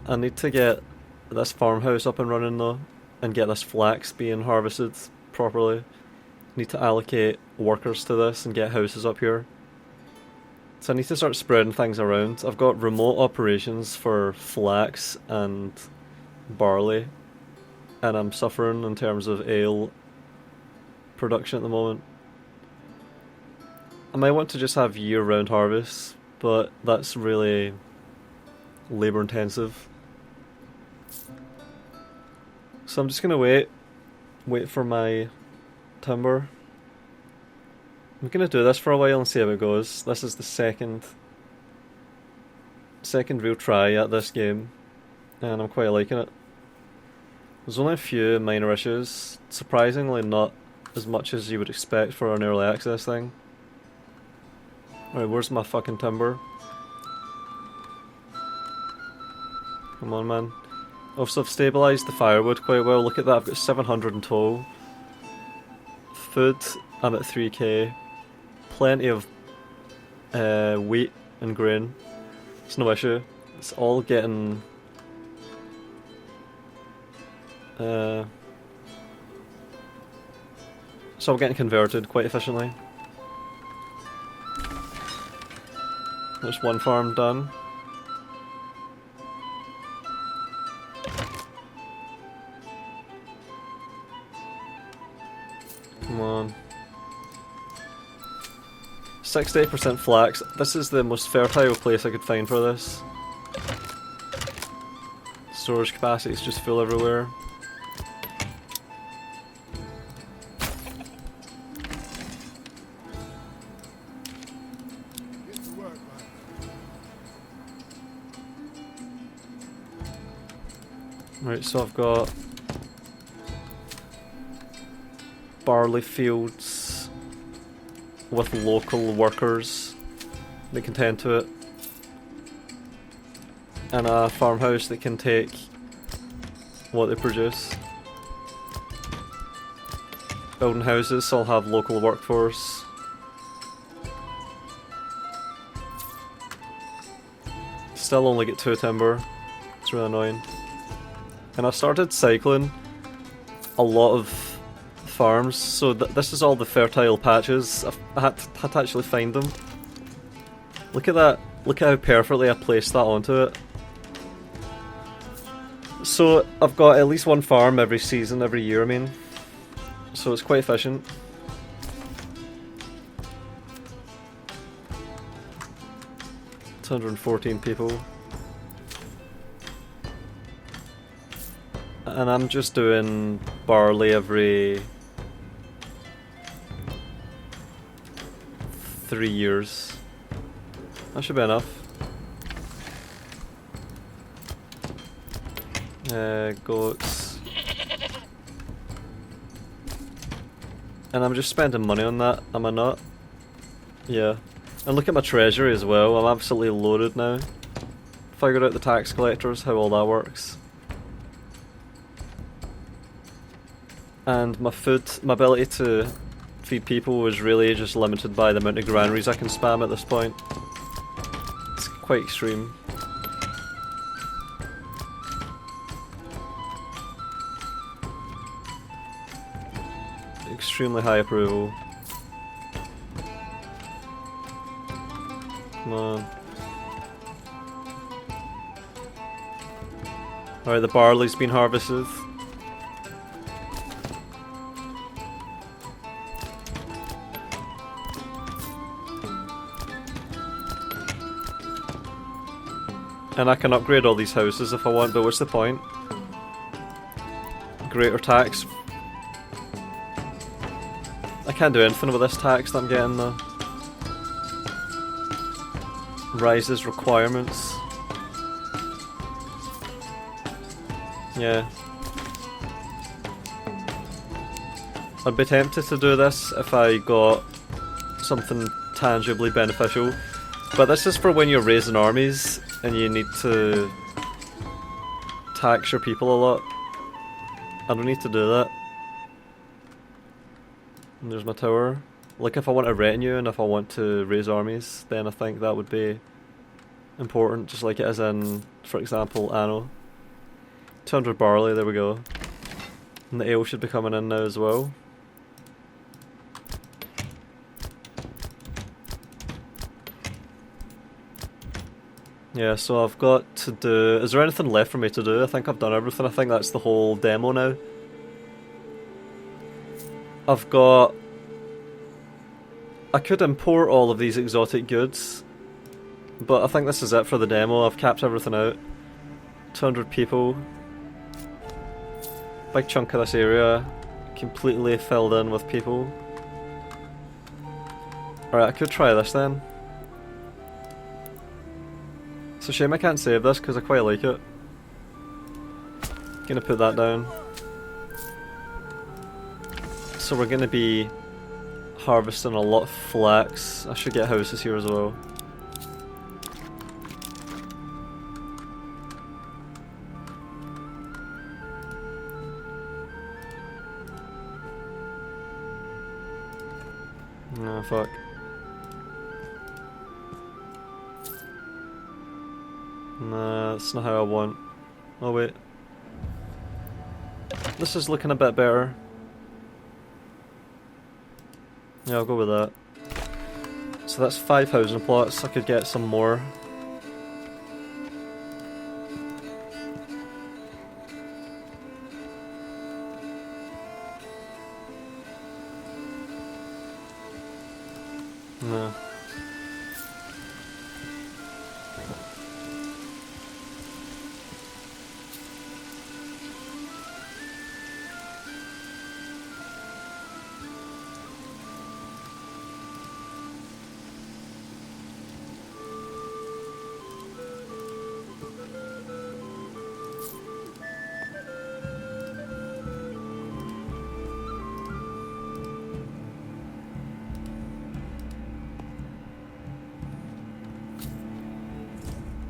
S1: I need to get this farmhouse up and running though, and get this flax being harvested properly. Need to allocate workers to this and get houses up here. So I need to start spreading things around. I've got remote operations for flax and barley, and I'm suffering in terms of ale production at the moment. I might want to just have year-round harvests, but that's really labour intensive. So I'm just gonna wait for my timber. I'm gonna do this for a while and see how it goes. This is the second real try at this game, and I'm quite liking it. There's only a few minor issues, surprisingly not as much as you would expect for an early access thing. Alright, where's my fucking timber? Come on, man. Also, I've stabilised the firewood quite well. Look at that, I've got 700 in total. Food, I'm at 3k. Plenty of wheat and grain. It's no issue. It's all getting... it's all getting converted quite efficiently. There's one farm done. Come on. 68% flax. This is the most fertile place I could find for this. Storage capacity is just full everywhere.
S2: Get to work, man.
S1: Right, so I've got barley fields with local workers that can tend to it, and a farmhouse that can take what they produce. Building houses, so I'll have local workforce. Still only get 2 timber. It's really annoying. And I started cycling a lot of farms, so this is all the fertile patches. I had to actually find them. Look at that. Look at how perfectly I placed that onto it. So I've got at least 1 farm every season, every year I mean. So it's quite efficient. It's 114 people. And I'm just doing barley every 3 years. That should be enough. Goats. And I'm just spending money on that, am I not? Yeah. And look at my treasury as well, I'm absolutely loaded now. Figured out the tax collectors, how all that works. And my food, my ability to feed people is really just limited by the amount of granaries I can spam at this point. It's quite extreme. Extremely high approval. Come on. Alright, the barley's been harvested. And I can upgrade all these houses if I want, but what's the point? Greater tax. I can't do anything with this tax that I'm getting though. Rises requirements. Yeah. I'd be tempted to do this if I got something tangibly beneficial. But this is for when you're raising armies and you need to tax your people a lot. I don't need to do that. And there's my tower. Like if I want a retinue and if I want to raise armies, then I think that would be important, just like it is in, for example, Anno. 200 barley, there we go. And the ale should be coming in now as well. Yeah, so I've got to do... Is there anything left for me to do? I think I've done everything. I think that's the whole demo now. I've got... I could import all of these exotic goods, but I think this is it for the demo. I've capped everything out. 200 people. Big chunk of this area completely filled in with people. Alright, I could try this then. It's a shame I can't save this because I quite like it. Gonna put that down. So we're gonna be harvesting a lot of flax. I should get houses here as well. No, fuck. Nah, that's not how I want. Oh wait. This is looking a bit better. Yeah, I'll go with that. So that's 5 housing plots. I could get some more. No.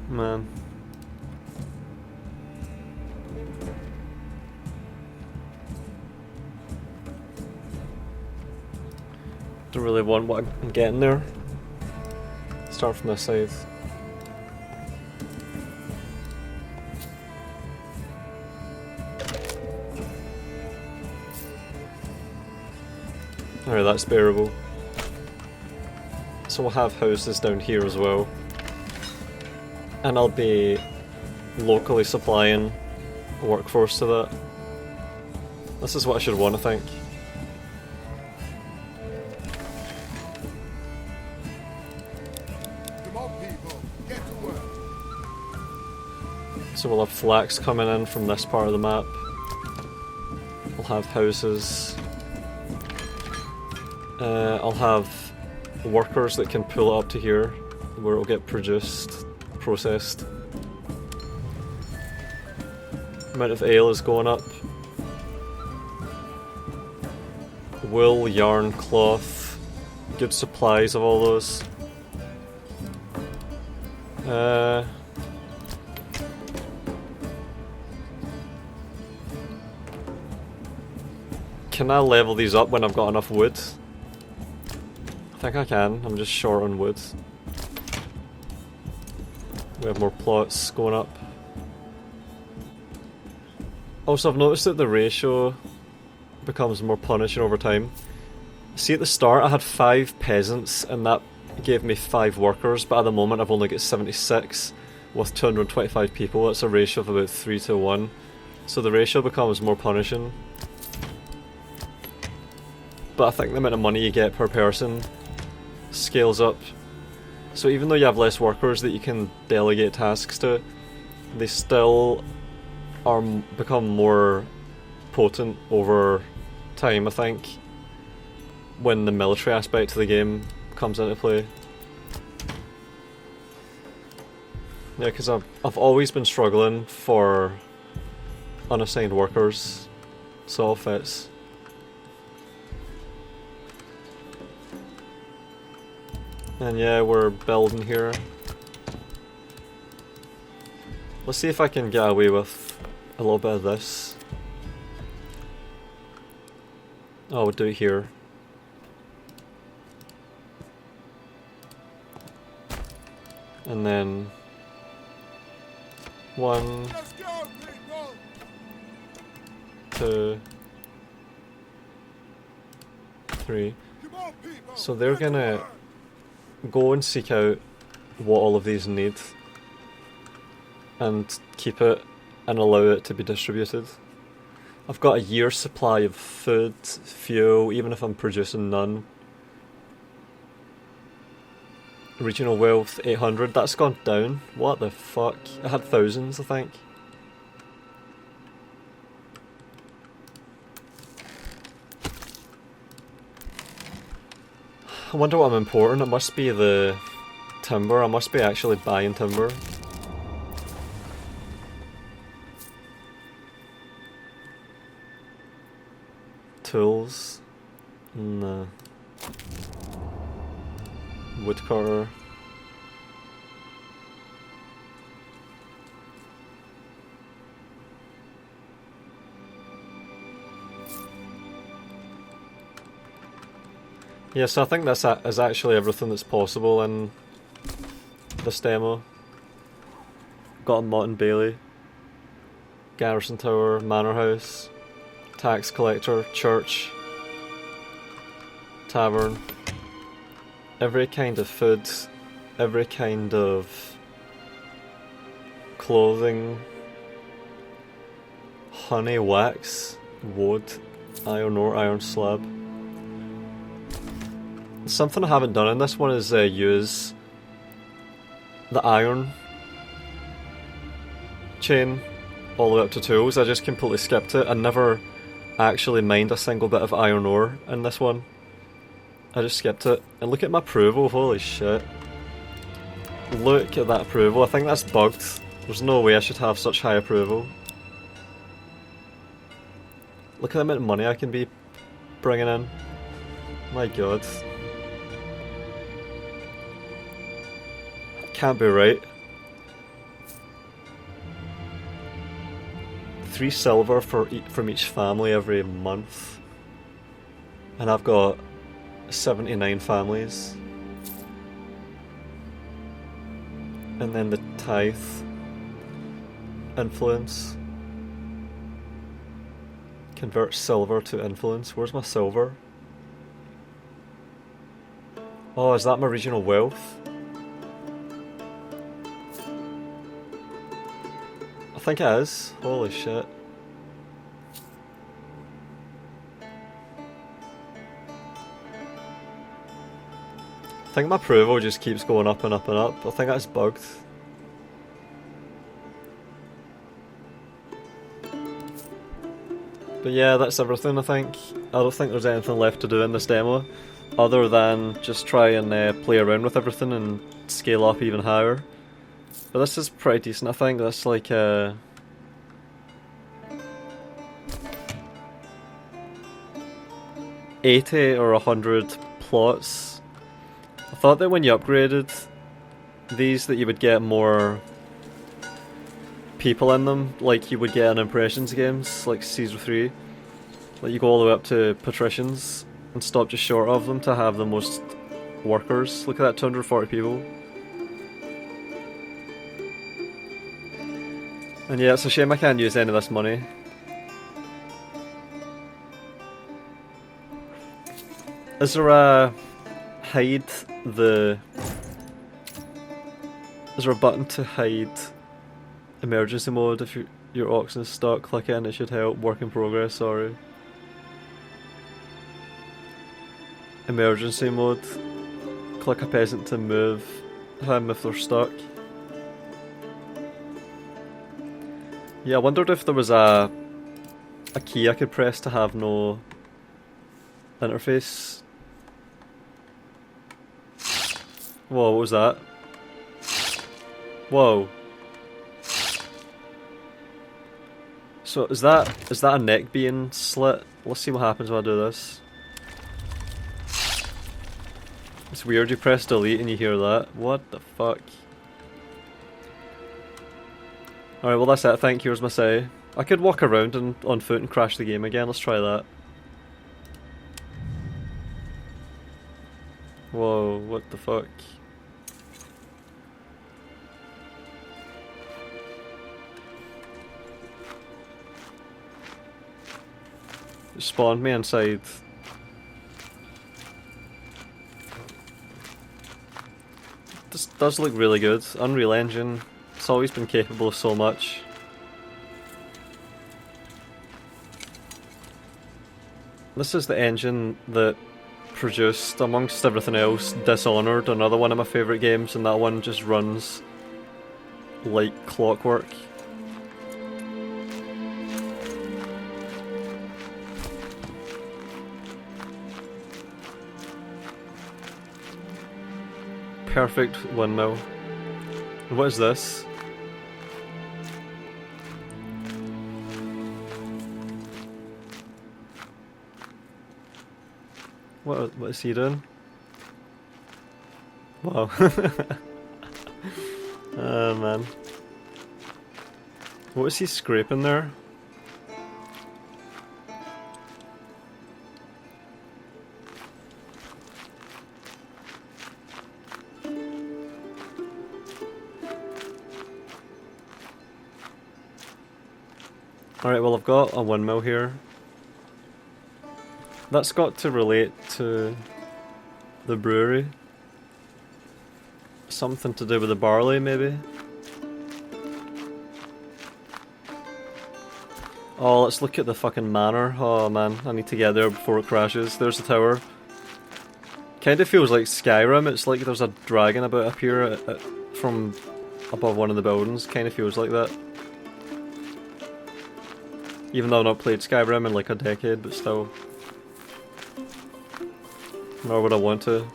S1: Man. Don't really want what I'm getting there. Start from this side. Alright, that's bearable. So we'll have houses down here as well. And I'll be locally supplying workforce to that. This is what I should want, I think.
S2: Come on, people, get to work.
S1: So we'll have flax coming in from this part of the map. We'll have houses. I'll have workers that can pull it up to here, where it'll get produced. Processed. Amount of ale is going up. Wool, yarn, cloth. Good supplies of all those. Can I level these up when I've got enough wood? I think I can. I'm just short on wood. We have more plots going up. Also, I've noticed that the ratio becomes more punishing over time. See, at the start I had 5 peasants and that gave me 5 workers, but at the moment I've only got 76 with 225 people. That's a ratio of about 3 to 1. So the ratio becomes more punishing. But I think the amount of money you get per person scales up. So even though you have less workers that you can delegate tasks to, they still become more potent over time, I think, when the military aspect of the game comes into play. Yeah, because I've always been struggling for unassigned workers, so it all fits. And yeah, we're building here. Let's see if I can get away with a little bit of this. Oh, we'll do it here. And then 1, 2, 3. So they're gonna go and seek out what all of these need and keep it and allow it to be distributed. I've got a year's supply of food, fuel, even if I'm producing none. Regional wealth 800, that's gone down. What the fuck? I had thousands, I think. I wonder what I'm importing. It must be the timber. I must be actually buying timber. Tools. No. Woodcutter. Yeah, so I think this is actually everything that's possible in this demo. Got a Mott and Bailey, Garrison Tower, Manor House, Tax Collector, Church, Tavern. Every kind of food, every kind of clothing, honey, wax, wood, iron ore, iron slab. Something I haven't done in this one is use the iron chain all the way up to tools. I just completely skipped it. I never actually mined a single bit of iron ore in this one. I just skipped it. And look at my approval, holy shit. Look at that approval, I think that's bugged. There's no way I should have such high approval. Look at the amount of money I can be bringing in. My god. Can't be right. 3 silver from each family every month. And I've got 79 families. And then the tithe influence. Convert silver to influence. Where's my silver? Oh, is that my regional wealth? I think it is. Holy shit. I think my approval just keeps going up and up and up. I think that's bugged. But yeah, that's everything I think. I don't think there's anything left to do in this demo other than just try and play around with everything and scale up even higher. But this is pretty decent, I think. That's like 80 or 100 plots. I thought that when you upgraded these that you would get more people in them, like you would get in Impressions games, like Caesar 3. Like you go all the way up to patricians and stop just short of them to have the most workers. Look at that, 240 people. And yeah, it's a shame I can't use any of this money. Is there a hide the... Is there a button to hide emergency mode if your oxen is stuck? Click it and it should help. Work in progress, sorry. Emergency mode. Click a peasant to move him if they're stuck. Yeah, I wondered if there was a key I could press to have no interface. Whoa, what was that? Whoa. So is that a neck being slit? Let's see what happens when I do this. It's weird, you press delete and you hear that. What the fuck? Alright, well that's it, thank you, here's my say. I could walk around on foot and crash the game again, let's try that. Whoa, what the fuck? It spawned me inside. This does look really good. Unreal Engine, it's always been capable of so much. This is the engine that produced, amongst everything else, Dishonored, another one of my favourite games, and that one just runs like clockwork. Perfect windmill. And what is this? What is he doing? Wow. Oh man. What is he scraping there? Alright, well I've got a windmill here. That's got to relate to the brewery. Something to do with the barley, maybe? Oh, let's look at the fucking manor. Oh man, I need to get there before it crashes. There's the tower. Kinda feels like Skyrim. It's like there's a dragon about up here from above one of the buildings. Kinda feels like that. Even though I've not played Skyrim in like a decade, but still. Nor would I want to.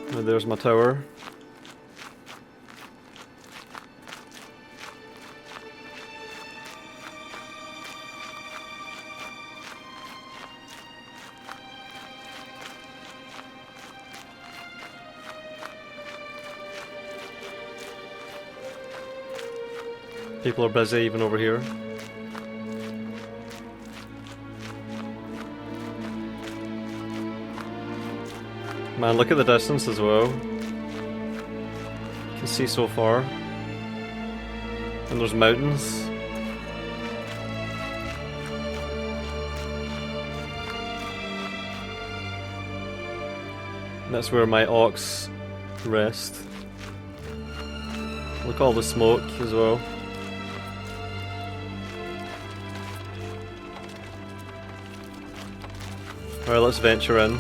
S1: And there's my tower. People are busy even over here. Man, look at the distance as well. You can see so far. And there's mountains. And that's where my ox rest. Look at all the smoke as well. Alright, let's venture in.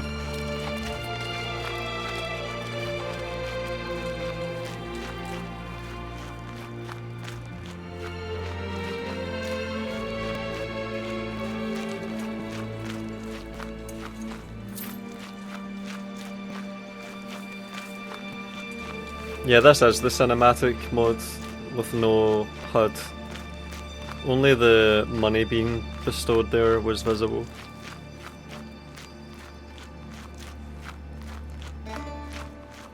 S1: Yeah, this is the cinematic mode with no HUD. Only the money being bestowed there was visible.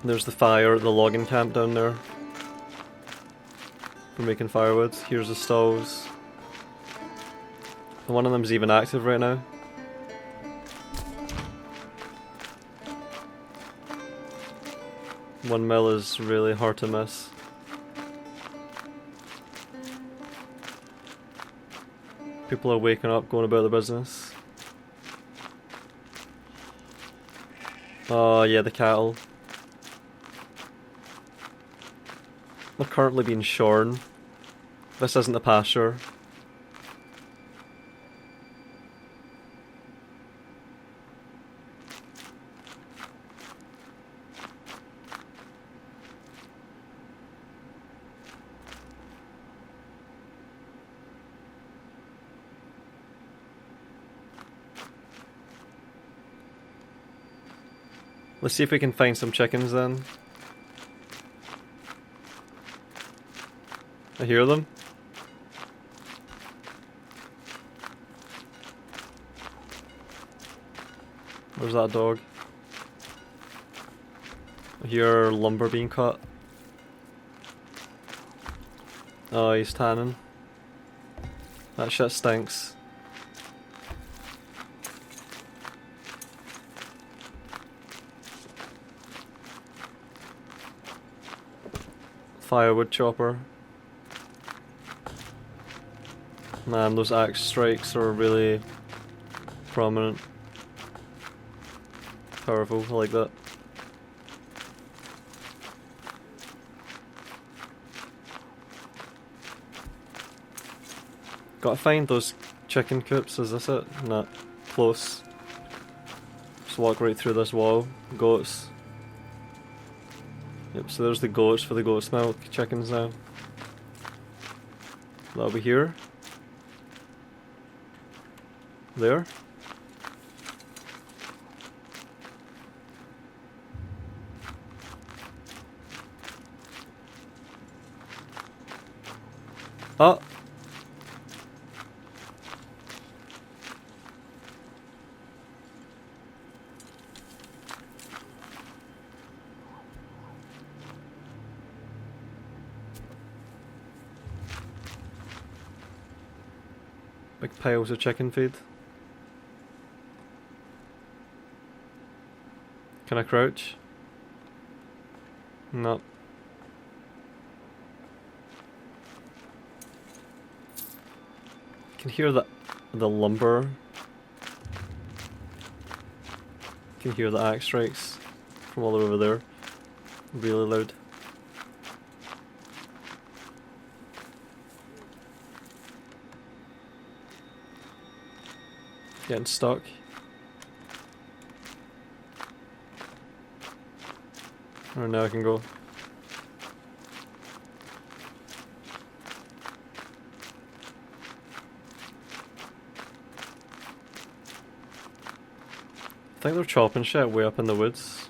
S1: There's the fire at the logging camp down there. For making firewood. Here's the stalls. One of them's even active right now. One mill is really hard to miss. People are waking up, going about their business. Oh yeah, the cattle. They're currently being shorn. This isn't a pasture. Let's see if we can find some chickens then. I hear them. Where's that dog? I hear lumber being cut. Oh, he's tanning. That shit stinks. Firewood chopper. Man, those axe strikes are really prominent. Powerful, I like that. Gotta find those chicken coops, is this it? Nah, close. Just walk right through this wall. Goats. Yep, so there's the goats for the goat's milk. Chickens now. That'll be here. There. Oh! Big piles of chicken feed. Can I crouch? No. I can hear the lumber. I can hear the axe strikes from all over there. Really loud. Getting stuck. Oh, now I can go. I think they're chopping shit way up in the woods.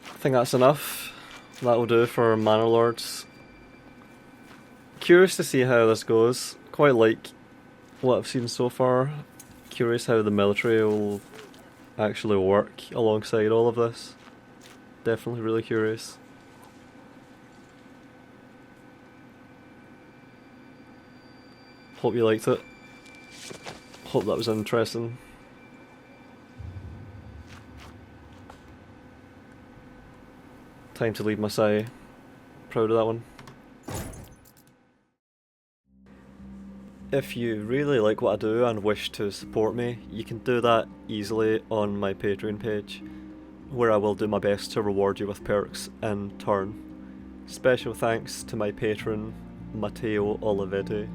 S1: I think that's enough. That'll do for Manor Lords. Curious to see how this goes. Quite like what I've seen so far. Curious how the military will actually work alongside all of this. Definitely really curious. Hope you liked it. Hope that was interesting. Time to leave my say. Proud of that one. If you really like what I do and wish to support me, you can do that easily on my Patreon page, where I will do my best to reward you with perks in turn. Special thanks to my patron, Matteo Olivetti.